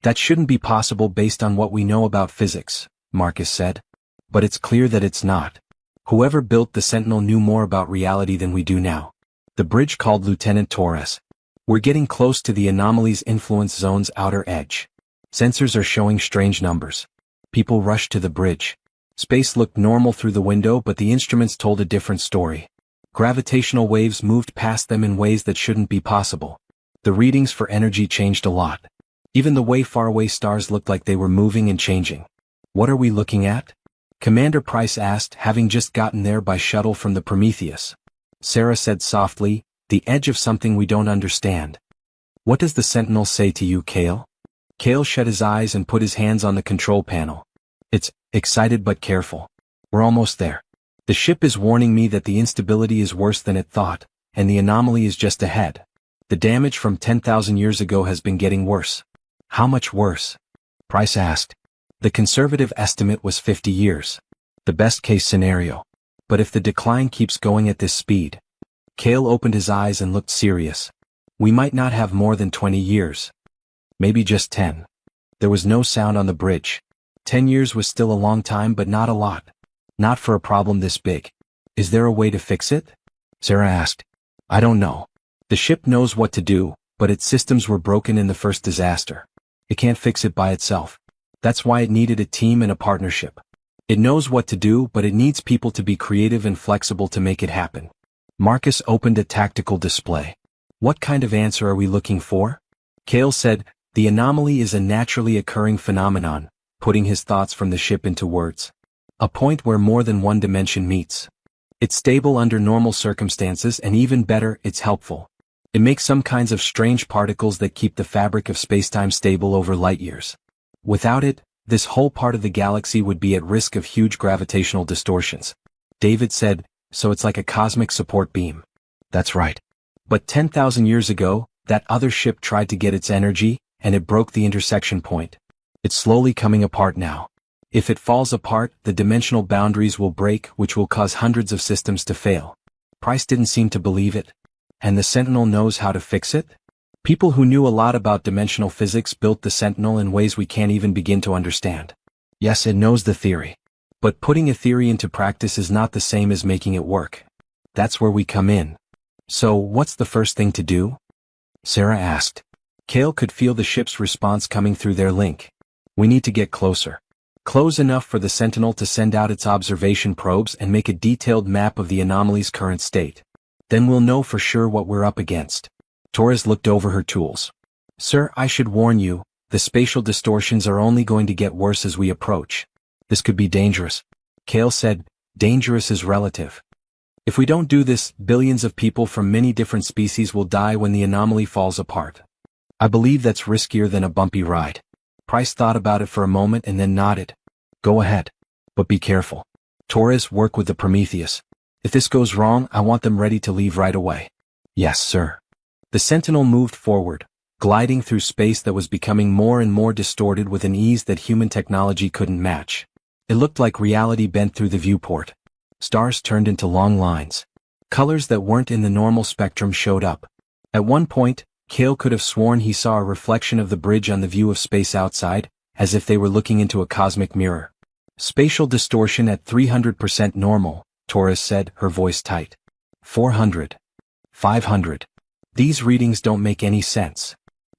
"That shouldn't be possible based on what we know about physics," Marcus said. "But it's clear that it's not. Whoever built the Sentinel knew more about reality than we do now." The bridge called Lieutenant Torres. "We're getting close to the anomaly's influence zone's outer edge. Sensors are showing strange numbers." People rushed to the bridge. Space looked normal through the window, but the instruments told a different story. Gravitational waves moved past them in ways that shouldn't be possible. The readings for energy changed a lot. Even the way faraway stars looked like they were moving and changing. "What are we looking at?" Commander Price asked, having just gotten there by shuttle from the Prometheus. Sarah said softly, "The edge of something we don't understand." "What does the Sentinel say to you, Kale?" Kale shut his eyes and put his hands on the control panel. "It's excited but careful. We're almost there. The ship is warning me that the instability is worse than it thought, and the anomaly is just ahead. The damage from 10,000 years ago has been getting worse." "How much worse?" Price asked. The conservative estimate was 50 years. The best-case scenario. But if the decline keeps going at this speed... Kale opened his eyes and looked serious. "We might not have more than 20 years. Maybe just 10. There was no sound on the bridge. 10 years was still a long time, but not a lot. Not for a problem this big. Is there a way to fix it? Sarah asked. I don't know. The ship knows what to do, but its systems were broken in the first disaster. It can't fix it by itself. That's why it needed a team and a partnership. It knows what to do, but it needs people to be creative and flexible to make it happen. Marcus opened a tactical display. What kind of answer are we looking for? Cale said, the anomaly is a naturally occurring phenomenon, putting his thoughts from the ship into words. A point where more than one dimension meets. It's stable under normal circumstances, and even better, it's helpful. It makes some kinds of strange particles that keep the fabric of spacetime stable over light years. Without it, this whole part of the galaxy would be at risk of huge gravitational distortions. David said, so it's like a cosmic support beam. That's right. But 10,000 years ago, that other ship tried to get its energy, and it broke the intersection point. It's slowly coming apart now. If it falls apart, the dimensional boundaries will break, which will cause hundreds of systems to fail. Price didn't seem to believe it. And the Sentinel knows how to fix it? People who knew a lot about dimensional physics built the Sentinel in ways we can't even begin to understand. Yes, it knows the theory. But putting a theory into practice is not the same as making it work. That's where we come in. So, what's the first thing to do? Sarah asked. Cale could feel the ship's response coming through their link. We need to get closer. Close enough for the Sentinel to send out its observation probes and make a detailed map of the anomaly's current state. Then we'll know for sure what we're up against. Torres looked over her tools. Sir, I should warn you, the spatial distortions are only going to get worse as we approach. This could be dangerous. Cale said, dangerous is relative. If we don't do this, billions of people from many different species will die when the anomaly falls apart. I believe that's riskier than a bumpy ride. Price thought about it for a moment and then nodded. Go ahead. But be careful. Torres, work with the Prometheus. If this goes wrong, I want them ready to leave right away. Yes, sir. The Sentinel moved forward, gliding through space that was becoming more and more distorted with an ease that human technology couldn't match. It looked like reality bent through the viewport. Stars turned into long lines. Colors that weren't in the normal spectrum showed up. At one point, Cale could have sworn he saw a reflection of the bridge on the view of space outside, as if they were looking into a cosmic mirror. Spatial distortion at 300% normal, Torres said, her voice tight. 400. 500. These readings don't make any sense.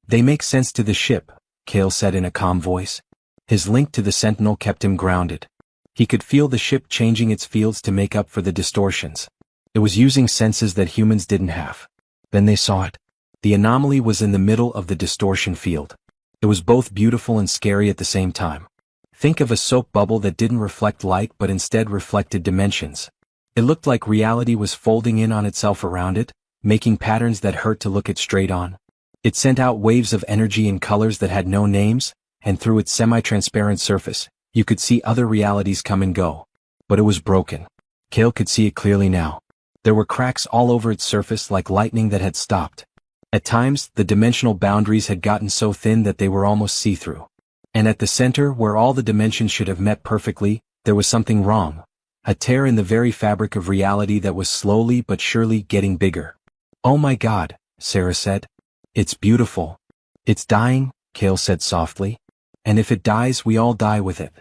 They make sense to the ship, Cale said in a calm voice. His link to the Sentinel kept him grounded. He could feel the ship changing its fields to make up for the distortions. It was using senses that humans didn't have. Then they saw it. The anomaly was in the middle of the distortion field. It was both beautiful and scary at the same time. Think of a soap bubble that didn't reflect light but instead reflected dimensions. It looked like reality was folding in on itself around it, making patterns that hurt to look it straight on. It sent out waves of energy in colors that had no names, and through its semi-transparent surface, you could see other realities come and go. But it was broken. Cale could see it clearly now. There were cracks all over its surface like lightning that had stopped. At times, the dimensional boundaries had gotten so thin that they were almost see-through. And at the center, where all the dimensions should have met perfectly, there was something wrong. A tear in the very fabric of reality that was slowly but surely getting bigger. Oh my God, Sarah said. It's beautiful. It's dying, Cale said softly. And if it dies, we all die with it.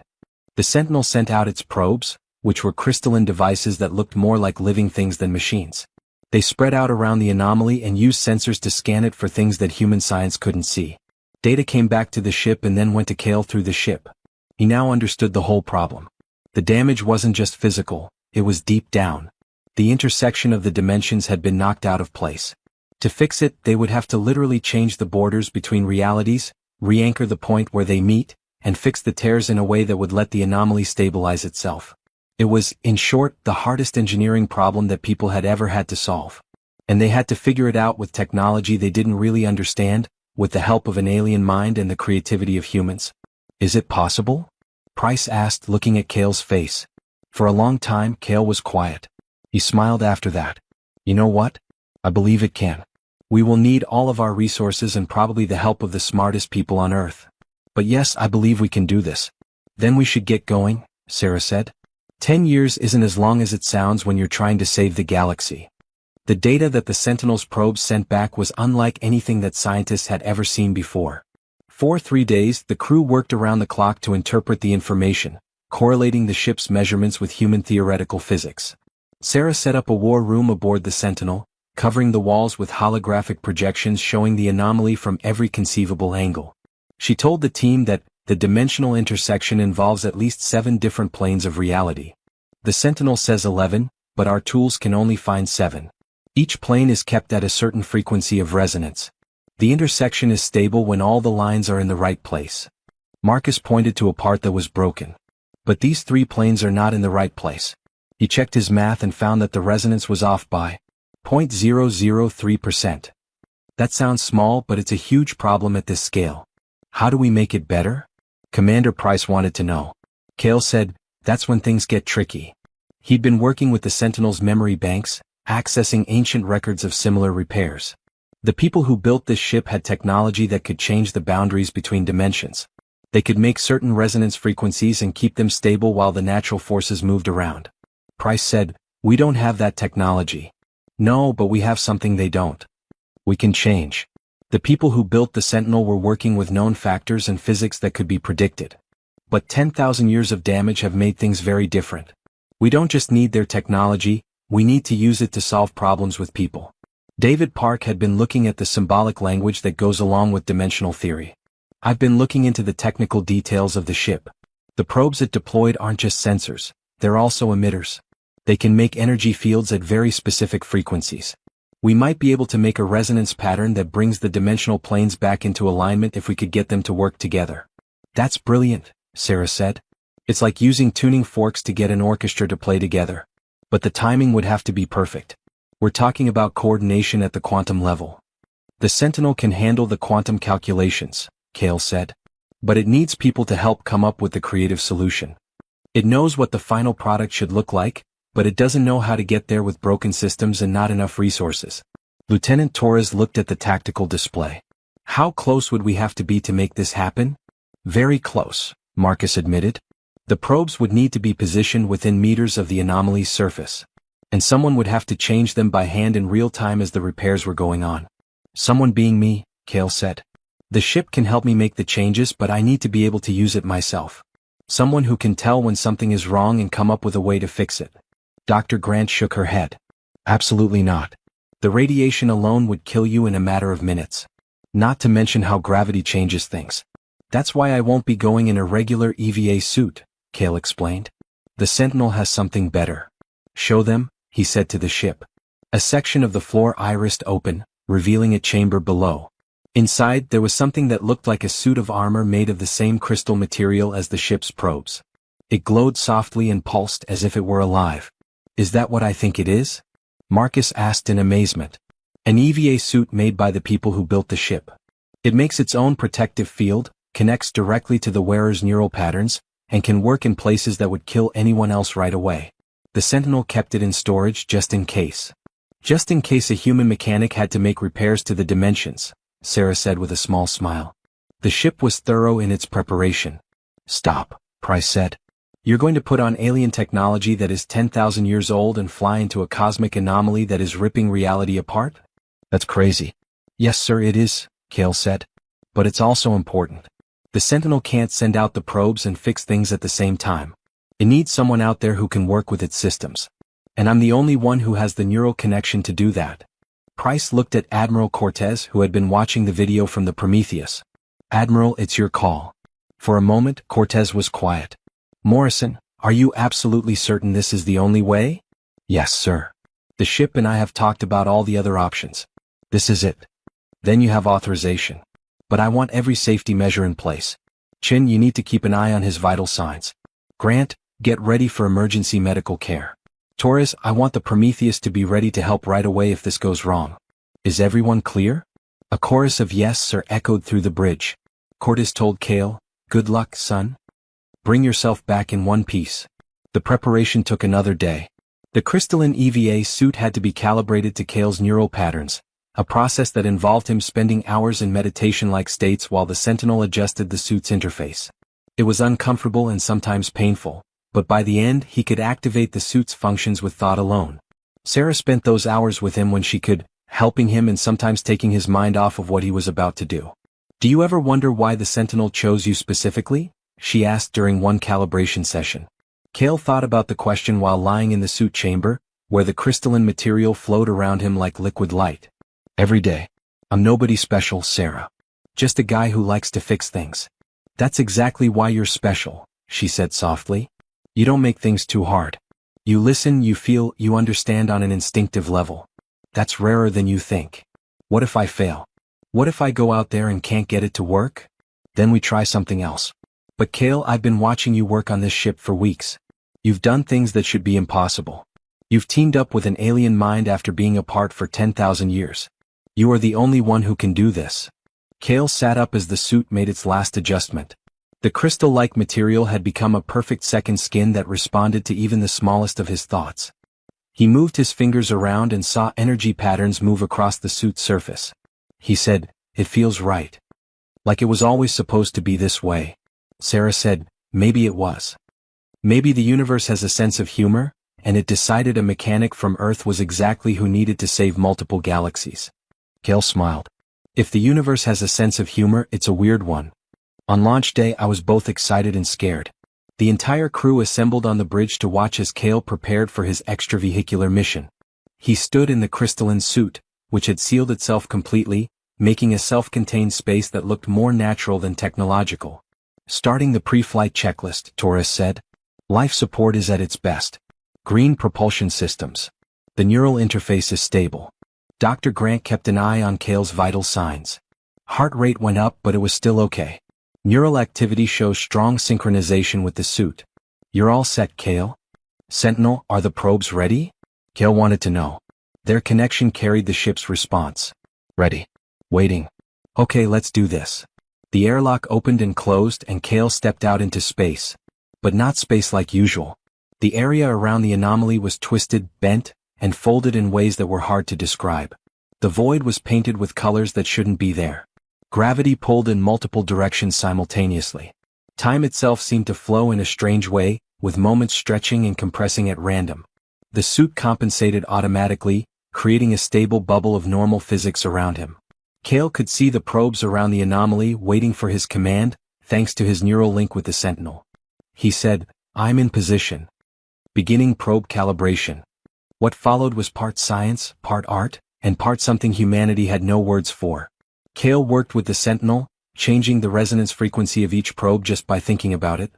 The Sentinel sent out its probes, which were crystalline devices that looked more like living things than machines. They spread out around the anomaly and used sensors to scan it for things that human science couldn't see. Data came back to the ship and then went to Cale through the ship. He now understood the whole problem. The damage wasn't just physical, it was deep down. The intersection of the dimensions had been knocked out of place. To fix it, they would have to literally change the borders between realities, re-anchor the point where they meet, and fix the tears in a way that would let the anomaly stabilize itself. It was, in short, the hardest engineering problem that people had ever had to solve. And they had to figure it out with technology they didn't really understand, with the help of an alien mind and the creativity of humans. Is it possible? Price asked, looking at Cale's face. For a long time, Cale was quiet. He smiled after that. You know what? I believe it can. We will need all of our resources and probably the help of the smartest people on Earth. But yes, I believe we can do this. Then we should get going, Sarah said. 10 years isn't as long as it sounds when you're trying to save the galaxy. The data that the Sentinel's probes sent back was unlike anything that scientists had ever seen before. For 3 days, the crew worked around the clock to interpret the information, correlating the ship's measurements with human theoretical physics. Sarah set up a war room aboard the Sentinel, covering the walls with holographic projections showing the anomaly from every conceivable angle. She told the team that the dimensional intersection involves at least 7 different planes of reality. The Sentinel says 11, but our tools can only find 7. Each plane is kept at a certain frequency of resonance. The intersection is stable when all the lines are in the right place. Marcus pointed to a part that was broken. But these 3 planes are not in the right place. He checked his math and found that the resonance was off by 0.003%. That sounds small, but it's a huge problem at this scale. How do we make it better? Commander Price wanted to know. Cale said, that's when things get tricky. He'd been working with the Sentinel's memory banks, accessing ancient records of similar repairs. The people who built this ship had technology that could change the boundaries between dimensions. They could make certain resonance frequencies and keep them stable while the natural forces moved around. Price said, we don't have that technology. No, but we have something they don't. We can change. The people who built the Sentinel were working with known factors and physics that could be predicted. But 10,000 years of damage have made things very different. We don't just need their technology, we need to use it to solve problems with people. David Park had been looking at the symbolic language that goes along with dimensional theory. I've been looking into the technical details of the ship. The probes it deployed aren't just sensors, they're also emitters. They can make energy fields at very specific frequencies. We might be able to make a resonance pattern that brings the dimensional planes back into alignment if we could get them to work together. That's brilliant, Sarah said. It's like using tuning forks to get an orchestra to play together. But the timing would have to be perfect. We're talking about coordination at the quantum level. The Sentinel can handle the quantum calculations, Cale said. But it needs people to help come up with the creative solution. It knows what the final product should look like, but it doesn't know how to get there with broken systems and not enough resources. Lieutenant Torres looked at the tactical display. How close would we have to be to make this happen? Very close, Marcus admitted. The probes would need to be positioned within meters of the anomaly's surface. And someone would have to change them by hand in real time as the repairs were going on. Someone being me, Cale said. The ship can help me make the changes, but I need to be able to use it myself. Someone who can tell when something is wrong and come up with a way to fix it. Dr. Grant shook her head. Absolutely not. The radiation alone would kill you in a matter of minutes. Not to mention how gravity changes things. That's why I won't be going in a regular EVA suit, Cale explained. The Sentinel has something better. Show them, he said to the ship. A section of the floor irised open, revealing a chamber below. Inside, there was something that looked like a suit of armor made of the same crystal material as the ship's probes. It glowed softly and pulsed as if it were alive. Is that what I think it is? Marcus asked in amazement. An EVA suit made by the people who built the ship. It makes its own protective field, connects directly to the wearer's neural patterns, and can work in places that would kill anyone else right away. The Sentinel kept it in storage just in case. Just in case a human mechanic had to make repairs to the dimensions, Sarah said with a small smile. The ship was thorough in its preparation. Stop, Price said. You're going to put on alien technology that is 10,000 years old and fly into a cosmic anomaly that is ripping reality apart? That's crazy. Yes, sir, it is, Cale said. But it's also important. The Sentinel can't send out the probes and fix things at the same time. It needs someone out there who can work with its systems. And I'm the only one who has the neural connection to do that. Price looked at Admiral Cortez, who had been watching the video from the Prometheus. Admiral, it's your call. For a moment, Cortez was quiet. Morrison, are you absolutely certain this is the only way? Yes, sir. The ship and I have talked about all the other options. This is it. Then you have authorization. But I want every safety measure in place. Chin, you need to keep an eye on his vital signs. Grant, get ready for emergency medical care. Torres, I want the Prometheus to be ready to help right away if this goes wrong. Is everyone clear? A chorus of yes, sir echoed through the bridge. Cortez told Cale, good luck, son. Bring yourself back in one piece. The preparation took another day. The crystalline EVA suit had to be calibrated to Cale's neural patterns, a process that involved him spending hours in meditation-like states while the Sentinel adjusted the suit's interface. It was uncomfortable and sometimes painful, but by the end he could activate the suit's functions with thought alone. Sarah spent those hours with him when she could, helping him and sometimes taking his mind off of what he was about to do. Do you ever wonder why the Sentinel chose you specifically? She asked during one calibration session. Kale thought about the question while lying in the suit chamber, where the crystalline material flowed around him like liquid light. Every day. I'm nobody special, Sarah. Just a guy who likes to fix things. That's exactly why you're special, she said softly. You don't make things too hard. You listen, you feel, you understand on an instinctive level. That's rarer than you think. What if I fail? What if I go out there and can't get it to work? Then we try something else. But Kale, I've been watching you work on this ship for weeks. You've done things that should be impossible. You've teamed up with an alien mind after being apart for 10,000 years. You are the only one who can do this. Kale sat up as the suit made its last adjustment. The crystal-like material had become a perfect second skin that responded to even the smallest of his thoughts. He moved his fingers around and saw energy patterns move across the suit's surface. He said, "It feels right. Like it was always supposed to be this way." Sarah said, "Maybe it was. Maybe the universe has a sense of humor, and it decided a mechanic from Earth was exactly who needed to save multiple galaxies." Kale smiled. "If the universe has a sense of humor, it's a weird one." On launch day, I was both excited and scared. The entire crew assembled on the bridge to watch as Kale prepared for his extravehicular mission. He stood in the crystalline suit, which had sealed itself completely, making a self-contained space that looked more natural than technological. "Starting the pre-flight checklist," Torres said. "Life support is at its best. Green propulsion systems. The neural interface is stable." Dr. Grant kept an eye on Kale's vital signs. Heart rate went up, but it was still okay. Neural activity shows strong synchronization with the suit. "You're all set, Kale?" "Sentinel, are the probes ready?" Kale wanted to know. Their connection carried the ship's response. "Ready. Waiting. Okay, let's do this." The airlock opened and closed and Kale stepped out into space. But not space like usual. The area around the anomaly was twisted, bent, and folded in ways that were hard to describe. The void was painted with colors that shouldn't be there. Gravity pulled in multiple directions simultaneously. Time itself seemed to flow in a strange way, with moments stretching and compressing at random. The suit compensated automatically, creating a stable bubble of normal physics around him. Kale could see the probes around the anomaly waiting for his command, thanks to his neural link with the Sentinel. He said, "I'm in position." Beginning probe calibration. What followed was part science, part art, and part something humanity had no words for. Kale worked with the Sentinel, changing the resonance frequency of each probe just by thinking about it.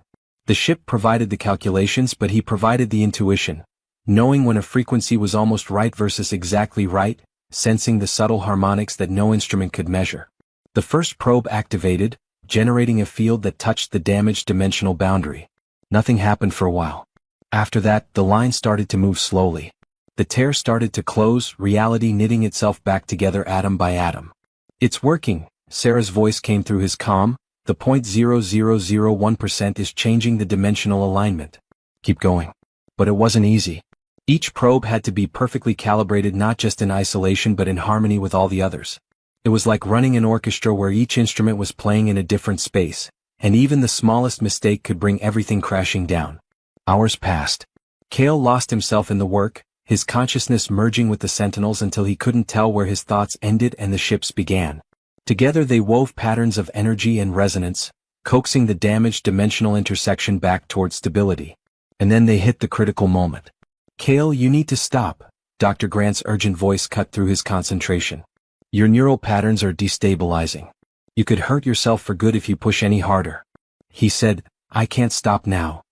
The ship provided the calculations, but he provided the intuition, knowing when a frequency was almost right versus exactly right, sensing the subtle harmonics that no instrument could measure. The first probe activated, generating a field that touched the damaged dimensional boundary. Nothing happened for a while. After that, the line started to move slowly. The tear started to close, reality knitting itself back together atom by atom. "It's working," Sarah's voice came through his comm. "The 0.0001% is changing the dimensional alignment. Keep going." But it wasn't easy. Each probe had to be perfectly calibrated, not just in isolation but in harmony with all the others. It was like running an orchestra where each instrument was playing in a different space, and even the smallest mistake could bring everything crashing down. Hours passed. Kale lost himself in the work, his consciousness merging with the Sentinels until he couldn't tell where his thoughts ended and the ship's began. Together they wove patterns of energy and resonance, coaxing the damaged dimensional intersection back toward stability. And then they hit the critical moment. "Kale, you need to stop," Dr. Grant's urgent voice cut through his concentration. "Your neural patterns are destabilizing. You could hurt yourself for good if you push any harder." He said, "I can't stop now.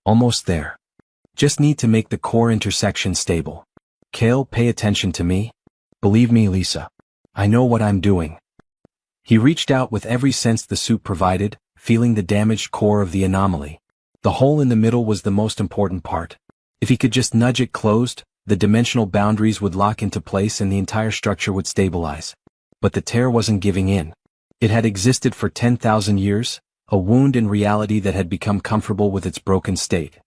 Almost there. Just need to make the core intersection stable. Kale, pay attention to me. Believe me, Lisa. I know what I'm doing." He reached out with every sense the suit provided, feeling the damaged core of the anomaly. The hole in the middle was the most important part. If he could just nudge it closed, the dimensional boundaries would lock into place and the entire structure would stabilize. But the tear wasn't giving in. It had existed for 10,000 years, a wound in reality that had become comfortable with its broken state.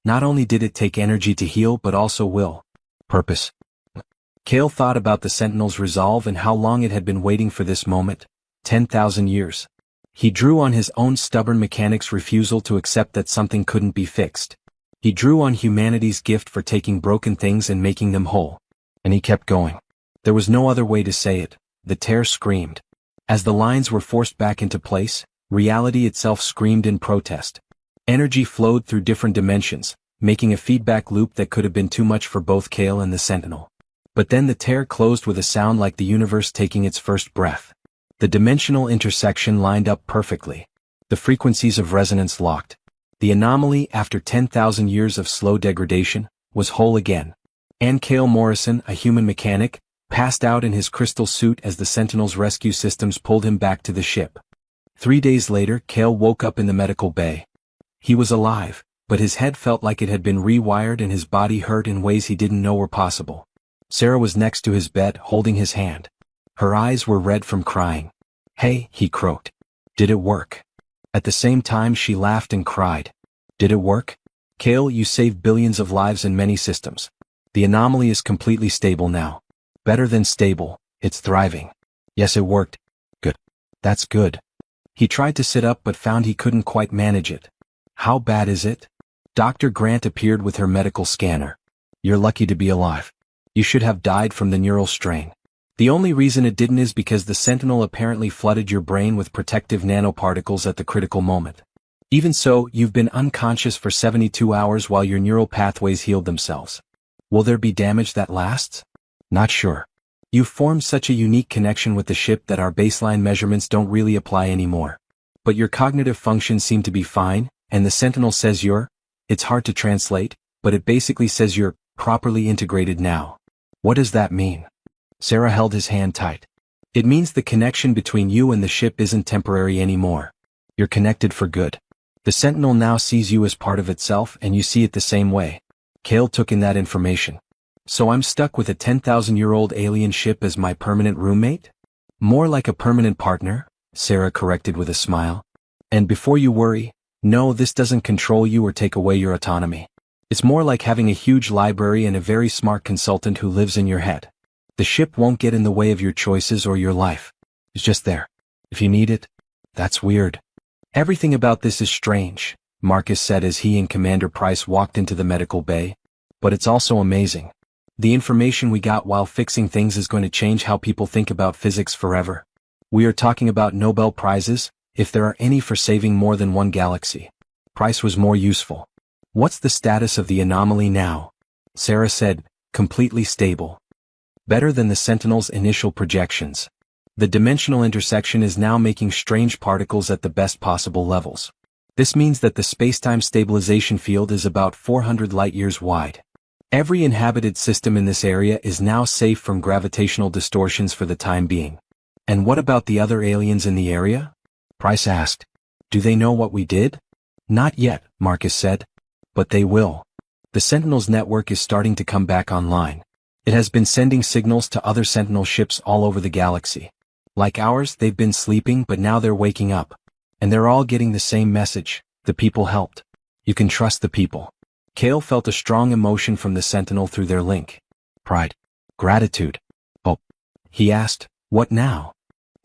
Not only did it take energy to heal but also will. Purpose. Kale thought about the Sentinel's resolve and how long it had been waiting for this moment. 10,000 years. He drew on his own stubborn mechanic's refusal to accept that something couldn't be fixed. He drew on humanity's gift for taking broken things and making them whole. And he kept going. There was no other way to say it. The tear screamed. As the lines were forced back into place, reality itself screamed in protest. Energy flowed through different dimensions, making a feedback loop that could have been too much for both Kale and the Sentinel. But then the tear closed with a sound like the universe taking its first breath. The dimensional intersection lined up perfectly. The frequencies of resonance locked. The anomaly, after 10,000 years of slow degradation, was whole again. And Kale Morrison, a human mechanic, passed out in his crystal suit as the Sentinel's rescue systems pulled him back to the ship. 3 days later, Kale woke up in the medical bay. He was alive, but his head felt like it had been rewired and his body hurt in ways he didn't know were possible. Sarah was next to his bed, holding his hand. Her eyes were red from crying. "Hey," he croaked. "Did it work?" At the same time she laughed and cried. "Did it work? Kale, you saved billions of lives in many systems. The anomaly is completely stable now. Better than stable, it's thriving." "Yes, it worked." "Good. That's good." He tried to sit up but found he couldn't quite manage it. "How bad is it?" Dr. Grant appeared with her medical scanner. "You're lucky to be alive. You should have died from the neural strain. The only reason it didn't is because the Sentinel apparently flooded your brain with protective nanoparticles at the critical moment. Even so, you've been unconscious for 72 hours while your neural pathways healed themselves. Will there be damage that lasts? Not sure. You've formed such a unique connection with the ship that our baseline measurements don't really apply anymore. But your cognitive functions seem to be fine, and the Sentinel says it's hard to translate, but it basically says you're properly integrated now." "What does that mean?" Sarah held his hand tight. "It means the connection between you and the ship isn't temporary anymore. You're connected for good. The Sentinel now sees you as part of itself and you see it the same way." Kale took in that information. "So I'm stuck with a 10,000-year-old alien ship as my permanent roommate?" "More like a permanent partner," Sarah corrected with a smile. "And before you worry, no, this doesn't control you or take away your autonomy. It's more like having a huge library and a very smart consultant who lives in your head. The ship won't get in the way of your choices or your life. It's just there. If you need it." "That's weird." "Everything about this is strange," Marcus said as he and Commander Price walked into the medical bay. "But it's also amazing. The information we got while fixing things is going to change how people think about physics forever. We are talking about Nobel Prizes, if there are any, for saving more than one galaxy." Price was more useful. "What's the status of the anomaly now?" Sarah said, "Completely stable. Better than the Sentinel's initial projections. The dimensional intersection is now making strange particles at the best possible levels. This means that the spacetime stabilization field is about 400 light-years wide. Every inhabited system in this area is now safe from gravitational distortions for the time being." "And what about the other aliens in the area?" Price asked. "Do they know what we did?" "Not yet," Marcus said. "But they will. The Sentinel's network is starting to come back online. It has been sending signals to other Sentinel ships all over the galaxy. Like ours, they've been sleeping but now they're waking up. And they're all getting the same message: the people helped. You can trust the people." Kale felt a strong emotion from the Sentinel through their link. Pride. Gratitude. "Oh." He asked, "What now?"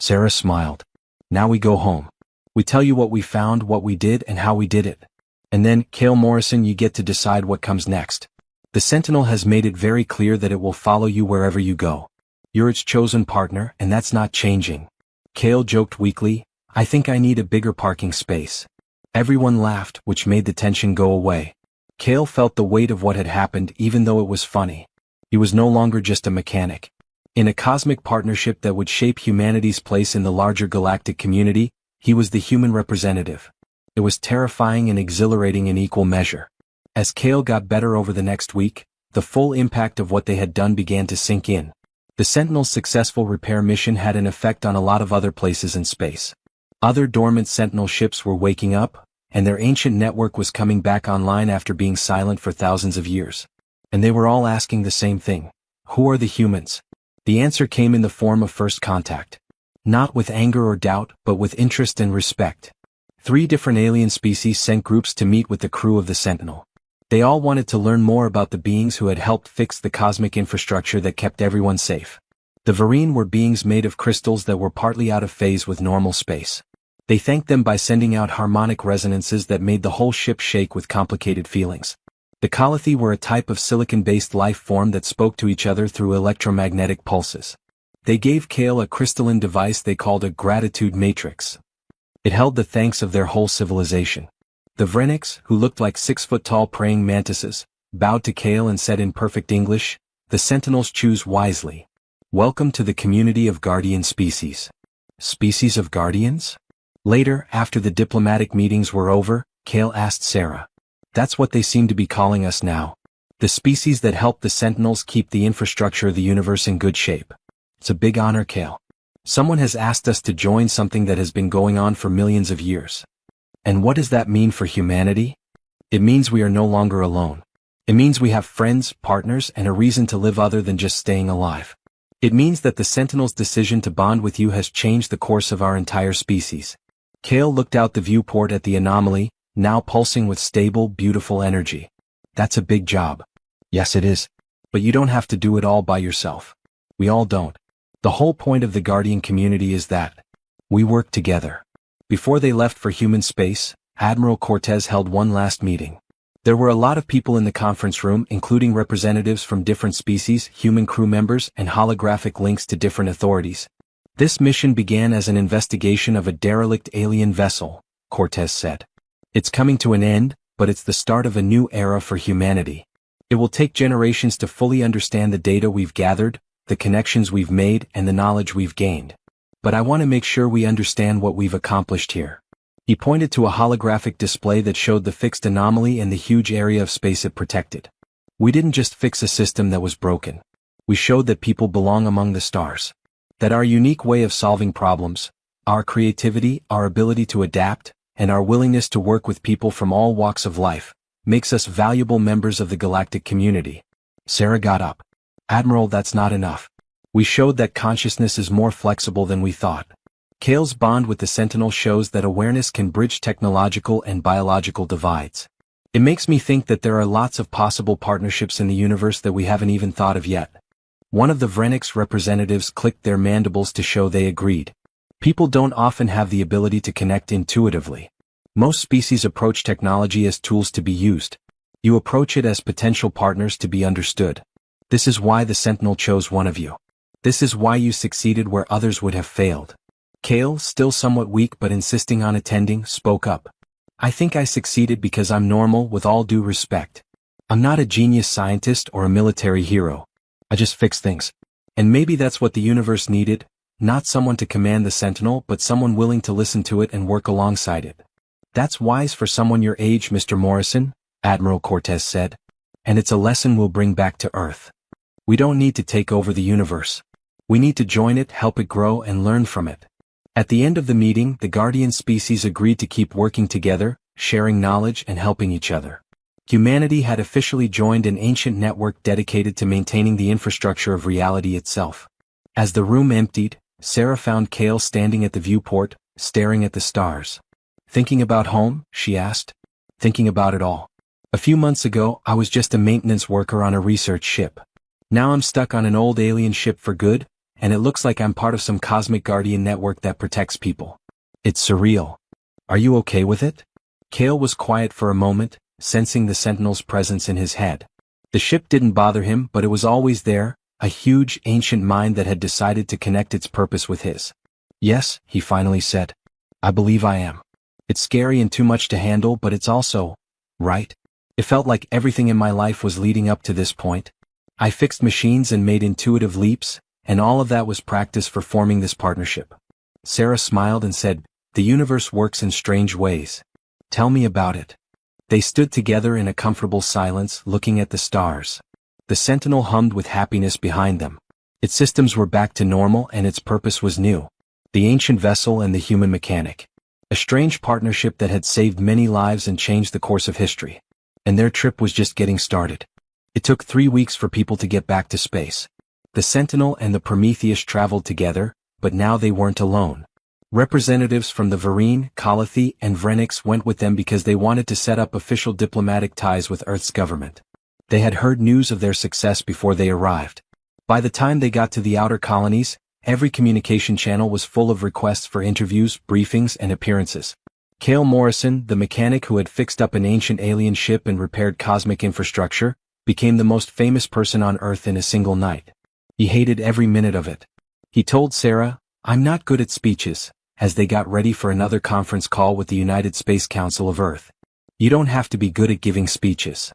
Sarah smiled. "Now we go home. We tell you what we found, what we did, and how we did it. And then, Kale Morrison, you get to decide what comes next. The Sentinel has made it very clear that it will follow you wherever you go. You're its chosen partner, and that's not changing." Kale joked weakly, "I think I need a bigger parking space." Everyone laughed, which made the tension go away. Kale felt the weight of what had happened even though it was funny. He was no longer just a mechanic. In a cosmic partnership that would shape humanity's place in the larger galactic community, he was the human representative. It was terrifying and exhilarating in equal measure. As Kale got better over the next week, the full impact of what they had done began to sink in. The Sentinel's successful repair mission had an effect on a lot of other places in space. Other dormant Sentinel ships were waking up, and their ancient network was coming back online after being silent for thousands of years. And they were all asking the same thing: who are the humans? The answer came in the form of first contact. Not with anger or doubt, but with interest and respect. 3 different alien species sent groups to meet with the crew of the Sentinel. They all wanted to learn more about the beings who had helped fix the cosmic infrastructure that kept everyone safe. The Varine were beings made of crystals that were partly out of phase with normal space. They thanked them by sending out harmonic resonances that made the whole ship shake with complicated feelings. The Calathi were a type of silicon-based life form that spoke to each other through electromagnetic pulses. They gave Kale a crystalline device they called a gratitude matrix. It held the thanks of their whole civilization. The Vreniks, who looked like 6-foot-tall praying mantises, bowed to Kale and said in perfect English, "The Sentinels choose wisely. Welcome to the community of guardian species." Species of guardians? Later, after the diplomatic meetings were over, Kale asked Sarah. "That's what they seem to be calling us now. The species that help the Sentinels keep the infrastructure of the universe in good shape." "It's a big honor, Kale. Someone has asked us to join something that has been going on for millions of years." "And what does that mean for humanity?" "It means we are no longer alone. It means we have friends, partners, and a reason to live other than just staying alive. It means that the Sentinel's decision to bond with you has changed the course of our entire species." Kale looked out the viewport at the anomaly, now pulsing with stable, beautiful energy. "That's a big job." "Yes, it is. But you don't have to do it all by yourself. We all don't. The whole point of the Guardian community is that we work together." Before they left for human space, Admiral Cortez held one last meeting. There were a lot of people in the conference room, including representatives from different species, human crew members, and holographic links to different authorities. "This mission began as an investigation of a derelict alien vessel," Cortez said. "It's coming to an end, but it's the start of a new era for humanity. It will take generations to fully understand the data we've gathered, the connections we've made, and the knowledge we've gained. But I want to make sure we understand what we've accomplished here." He pointed to a holographic display that showed the fixed anomaly and the huge area of space it protected. "We didn't just fix a system that was broken. We showed that people belong among the stars. That our unique way of solving problems, our creativity, our ability to adapt, and our willingness to work with people from all walks of life, makes us valuable members of the galactic community." Sarah got up. "Admiral, that's not enough. We showed that consciousness is more flexible than we thought. Kale's bond with the Sentinel shows that awareness can bridge technological and biological divides. It makes me think that there are lots of possible partnerships in the universe that we haven't even thought of yet." One of the Vreniks representatives clicked their mandibles to show they agreed. People don't often have the ability to connect intuitively. Most species approach technology as tools to be used. You approach it as potential partners to be understood. This is why the Sentinel chose one of you. This is why you succeeded where others would have failed. Kale, still somewhat weak but insisting on attending, spoke up. "I think I succeeded because I'm normal, with all due respect. I'm not a genius scientist or a military hero. I just fix things. And maybe that's what the universe needed, not someone to command the Sentinel but someone willing to listen to it and work alongside it." "That's wise for someone your age, Mr. Morrison," Admiral Cortez said. "And it's a lesson we'll bring back to Earth. We don't need to take over the universe. We need to join it, help it grow, and learn from it." At the end of the meeting, the Guardian species agreed to keep working together, sharing knowledge and helping each other. Humanity had officially joined an ancient network dedicated to maintaining the infrastructure of reality itself. As the room emptied, Sarah found Kale standing at the viewport, staring at the stars. "Thinking about home?" she asked. "Thinking about it all. A few months ago, I was just a maintenance worker on a research ship. Now I'm stuck on an old alien ship for good, and it looks like I'm part of some cosmic guardian network that protects people. It's surreal. Are you okay with it?" Kale was quiet for a moment, sensing the Sentinel's presence in his head. The ship didn't bother him, but it was always there, a huge, ancient mind that had decided to connect its purpose with his. "Yes," he finally said. "I believe I am. It's scary and too much to handle, but it's also right. It felt like everything in my life was leading up to this point. I fixed machines and made intuitive leaps, and all of that was practice for forming this partnership." Sarah smiled and said, "The universe works in strange ways. Tell me about it." They stood together in a comfortable silence, looking at the stars. The Sentinel hummed with happiness behind them. Its systems were back to normal and its purpose was new. The ancient vessel and the human mechanic. A strange partnership that had saved many lives and changed the course of history. And their trip was just getting started. It took 3 weeks for people to get back to space. The Sentinel and the Prometheus traveled together, but now they weren't alone. Representatives from the Varine, Calathi, and Vreniks went with them because they wanted to set up official diplomatic ties with Earth's government. They had heard news of their success before they arrived. By the time they got to the outer colonies, every communication channel was full of requests for interviews, briefings, and appearances. Kale Morrison, the mechanic who had fixed up an ancient alien ship and repaired cosmic infrastructure, became the most famous person on Earth in a single night. He hated every minute of it. He told Sarah, "I'm not good at speeches," as they got ready for another conference call with the United Space Council of Earth. "You don't have to be good at giving speeches.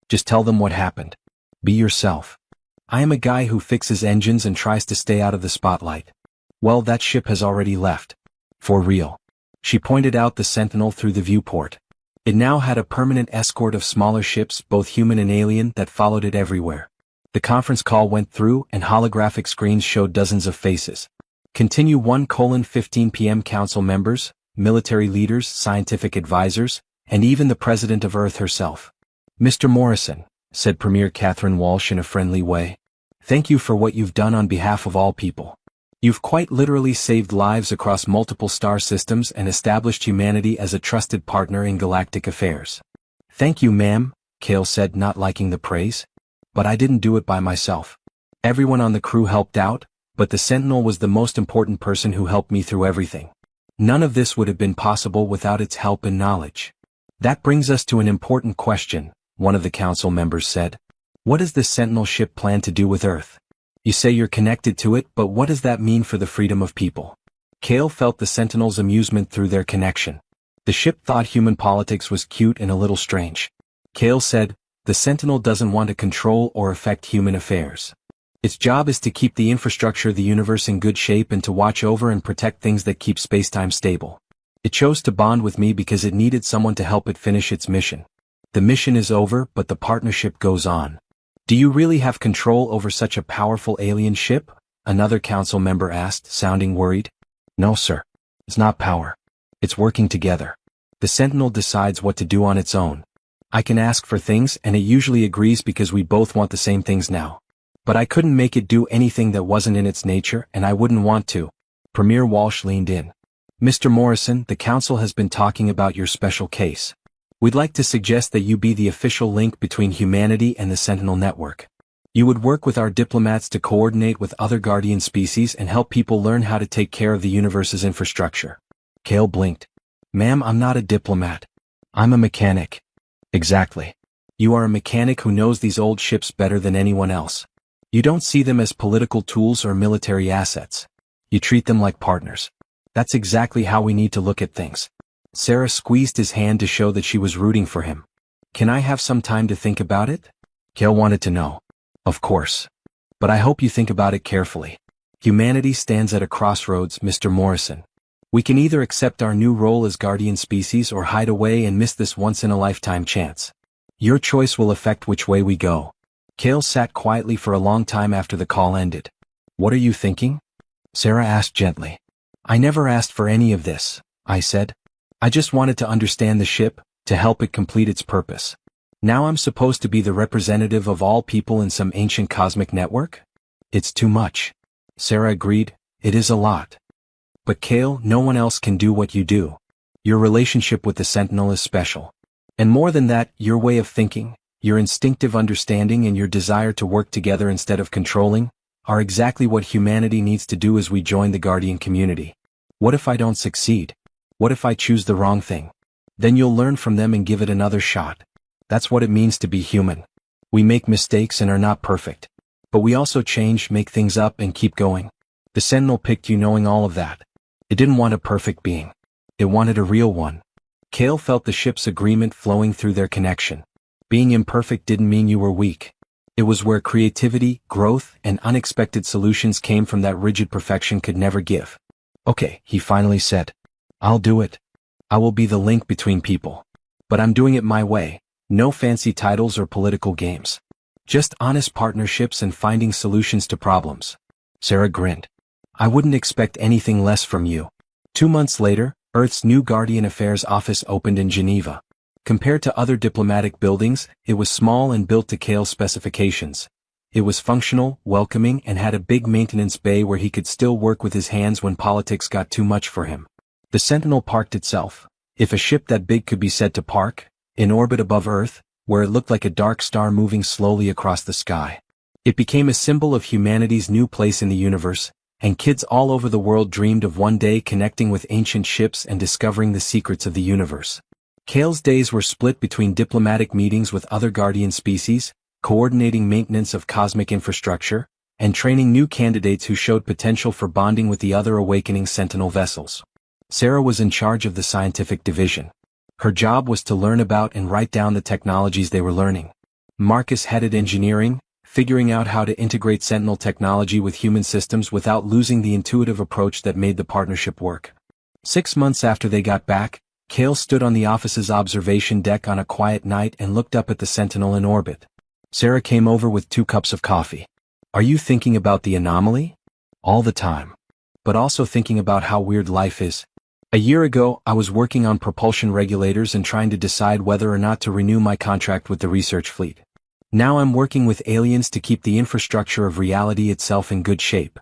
Just tell them what happened. Be yourself. I am a guy who fixes engines and tries to stay out of the spotlight. Well, that ship has already left. For real." She pointed out the Sentinel through the viewport. It now had a permanent escort of smaller ships, both human and alien, that followed it everywhere. The conference call went through and holographic screens showed dozens of faces. Continue 1:15 p.m. council members, military leaders, scientific advisors, and even the president of Earth herself. "Mr. Morrison," said Premier Catherine Walsh in a friendly way, "thank you for what you've done on behalf of all people. You've quite literally saved lives across multiple star systems and established humanity as a trusted partner in galactic affairs." "Thank you, ma'am," Kale said, not liking the praise. "But I didn't do it by myself. Everyone on the crew helped out, but the Sentinel was the most important person who helped me through everything. None of this would have been possible without its help and knowledge." "That brings us to an important question," one of the council members said. "What does the Sentinel ship plan to do with Earth? You say you're connected to it, but what does that mean for the freedom of people?" Kale felt the Sentinel's amusement through their connection. The ship thought human politics was cute and a little strange. Kale said, "The Sentinel doesn't want to control or affect human affairs. Its job is to keep the infrastructure of the universe in good shape and to watch over and protect things that keep spacetime stable. It chose to bond with me because it needed someone to help it finish its mission. The mission is over, but the partnership goes on." "Do you really have control over such a powerful alien ship?" another council member asked, sounding worried. "No, sir. It's not power. It's working together. The Sentinel decides what to do on its own. I can ask for things and it usually agrees because we both want the same things now. But I couldn't make it do anything that wasn't in its nature, and I wouldn't want to." Premier Walsh leaned in. "Mr. Morrison, the council has been talking about your special case. We'd like to suggest that you be the official link between humanity and the Sentinel network. You would work with our diplomats to coordinate with other Guardian species and help people learn how to take care of the universe's infrastructure." Kale blinked. "Ma'am, I'm not a diplomat. I'm a mechanic." "Exactly. You are a mechanic who knows these old ships better than anyone else. You don't see them as political tools or military assets. You treat them like partners. That's exactly how we need to look at things." Sarah squeezed his hand to show that she was rooting for him. "Can I have some time to think about it?" Kale wanted to know. "Of course. But I hope you think about it carefully. Humanity stands at a crossroads, Mr. Morrison. We can either accept our new role as Guardian species or hide away and miss this once-in-a-lifetime chance. Your choice will affect which way we go." Kale sat quietly for a long time after the call ended. "What are you thinking?" Sarah asked gently. "I never asked for any of this," I said. "I just wanted to understand the ship, to help it complete its purpose. Now I'm supposed to be the representative of all people in some ancient cosmic network? It's too much." Sarah agreed, "It is a lot. But Kale, no one else can do what you do. Your relationship with the Sentinel is special. And more than that, your way of thinking, your instinctive understanding and your desire to work together instead of controlling, are exactly what humanity needs to do as we join the Guardian community. What if I don't succeed? What if I choose the wrong thing? Then you'll learn from them and give it another shot. That's what it means to be human. We make mistakes and are not perfect. But we also change, make things up and keep going. The Sentinel picked you knowing all of that. It didn't want a perfect being. It wanted a real one." Kale felt the ship's agreement flowing through their connection. Being imperfect didn't mean you were weak. It was where creativity, growth, and unexpected solutions came from that rigid perfection could never give. "Okay," he finally said. "I'll do it. I will be the link between people. But I'm doing it my way, no fancy titles or political games. Just honest partnerships and finding solutions to problems." Sarah grinned. "I wouldn't expect anything less from you." 2 months later, Earth's new Guardian Affairs office opened in Geneva. Compared to other diplomatic buildings, it was small and built to Kale's specifications. It was functional, welcoming, and had a big maintenance bay where he could still work with his hands when politics got too much for him. The Sentinel parked itself, if a ship that big could be said to park, in orbit above Earth, where it looked like a dark star moving slowly across the sky. It became a symbol of humanity's new place in the universe, and kids all over the world dreamed of one day connecting with ancient ships and discovering the secrets of the universe. Kale's days were split between diplomatic meetings with other Guardian species, coordinating maintenance of cosmic infrastructure, and training new candidates who showed potential for bonding with the other awakening Sentinel vessels. Sarah was in charge of the scientific division. Her job was to learn about and write down the technologies they were learning. Marcus headed engineering, figuring out how to integrate Sentinel technology with human systems without losing the intuitive approach that made the partnership work. 6 months after they got back, Cale stood on the office's observation deck on a quiet night and looked up at the Sentinel in orbit. Sarah came over with 2 cups of coffee. "Are you thinking about the anomaly?" "All the time. But also thinking about how weird life is. A year ago, I was working on propulsion regulators and trying to decide whether or not to renew my contract with the research fleet. Now I'm working with aliens to keep the infrastructure of reality itself in good shape.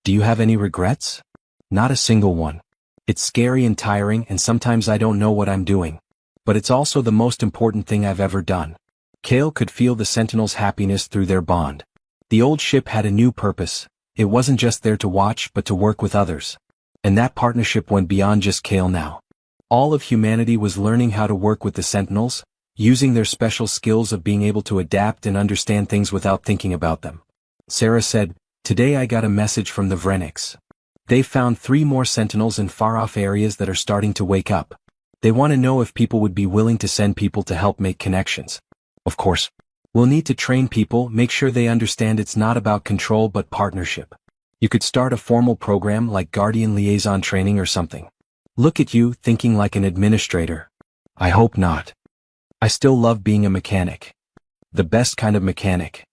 Do you have any regrets?" "Not a single one. It's scary and tiring, and sometimes I don't know what I'm doing. But it's also the most important thing I've ever done." Cale could feel the Sentinel's happiness through their bond. The old ship had a new purpose. It wasn't just there to watch but to work with others. And that partnership went beyond just Cale now. All of humanity was learning how to work with the Sentinels, using their special skills of being able to adapt and understand things without thinking about them. Sarah said, "Today I got a message from the Vreniks. They found 3 more Sentinels in far-off areas that are starting to wake up. They want to know if people would be willing to send people to help make connections. Of course, we'll need to train people, make sure they understand it's not about control but partnership. You could start a formal program like Guardian Liaison training or something." "Look at you, thinking like an administrator." "I hope not. I still love being a mechanic. The best kind of mechanic.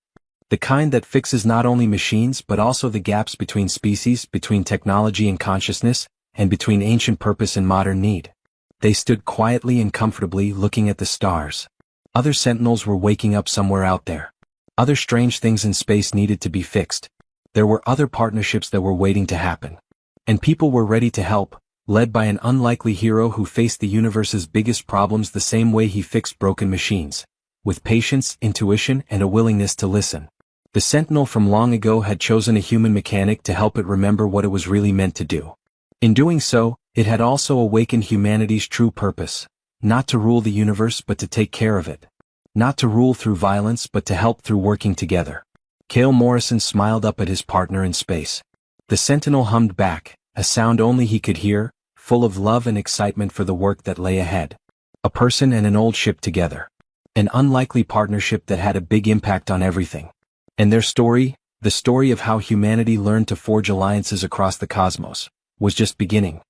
The kind that fixes not only machines but also the gaps between species, between technology and consciousness, and between ancient purpose and modern need." They stood quietly and comfortably looking at the stars. Other Sentinels were waking up somewhere out there. Other strange things in space needed to be fixed. There were other partnerships that were waiting to happen. And people were ready to help, led by an unlikely hero who faced the universe's biggest problems the same way he fixed broken machines, with patience, intuition, and a willingness to listen. The Sentinel from long ago had chosen a human mechanic to help it remember what it was really meant to do. In doing so, it had also awakened humanity's true purpose, not to rule the universe but to take care of it. Not to rule through violence but to help through working together. Cale Morrison smiled up at his partner in space. The Sentinel hummed back, a sound only he could hear, full of love and excitement for the work that lay ahead. A person and an old ship together. An unlikely partnership that had a big impact on everything. And their story, the story of how humanity learned to forge alliances across the cosmos, was just beginning.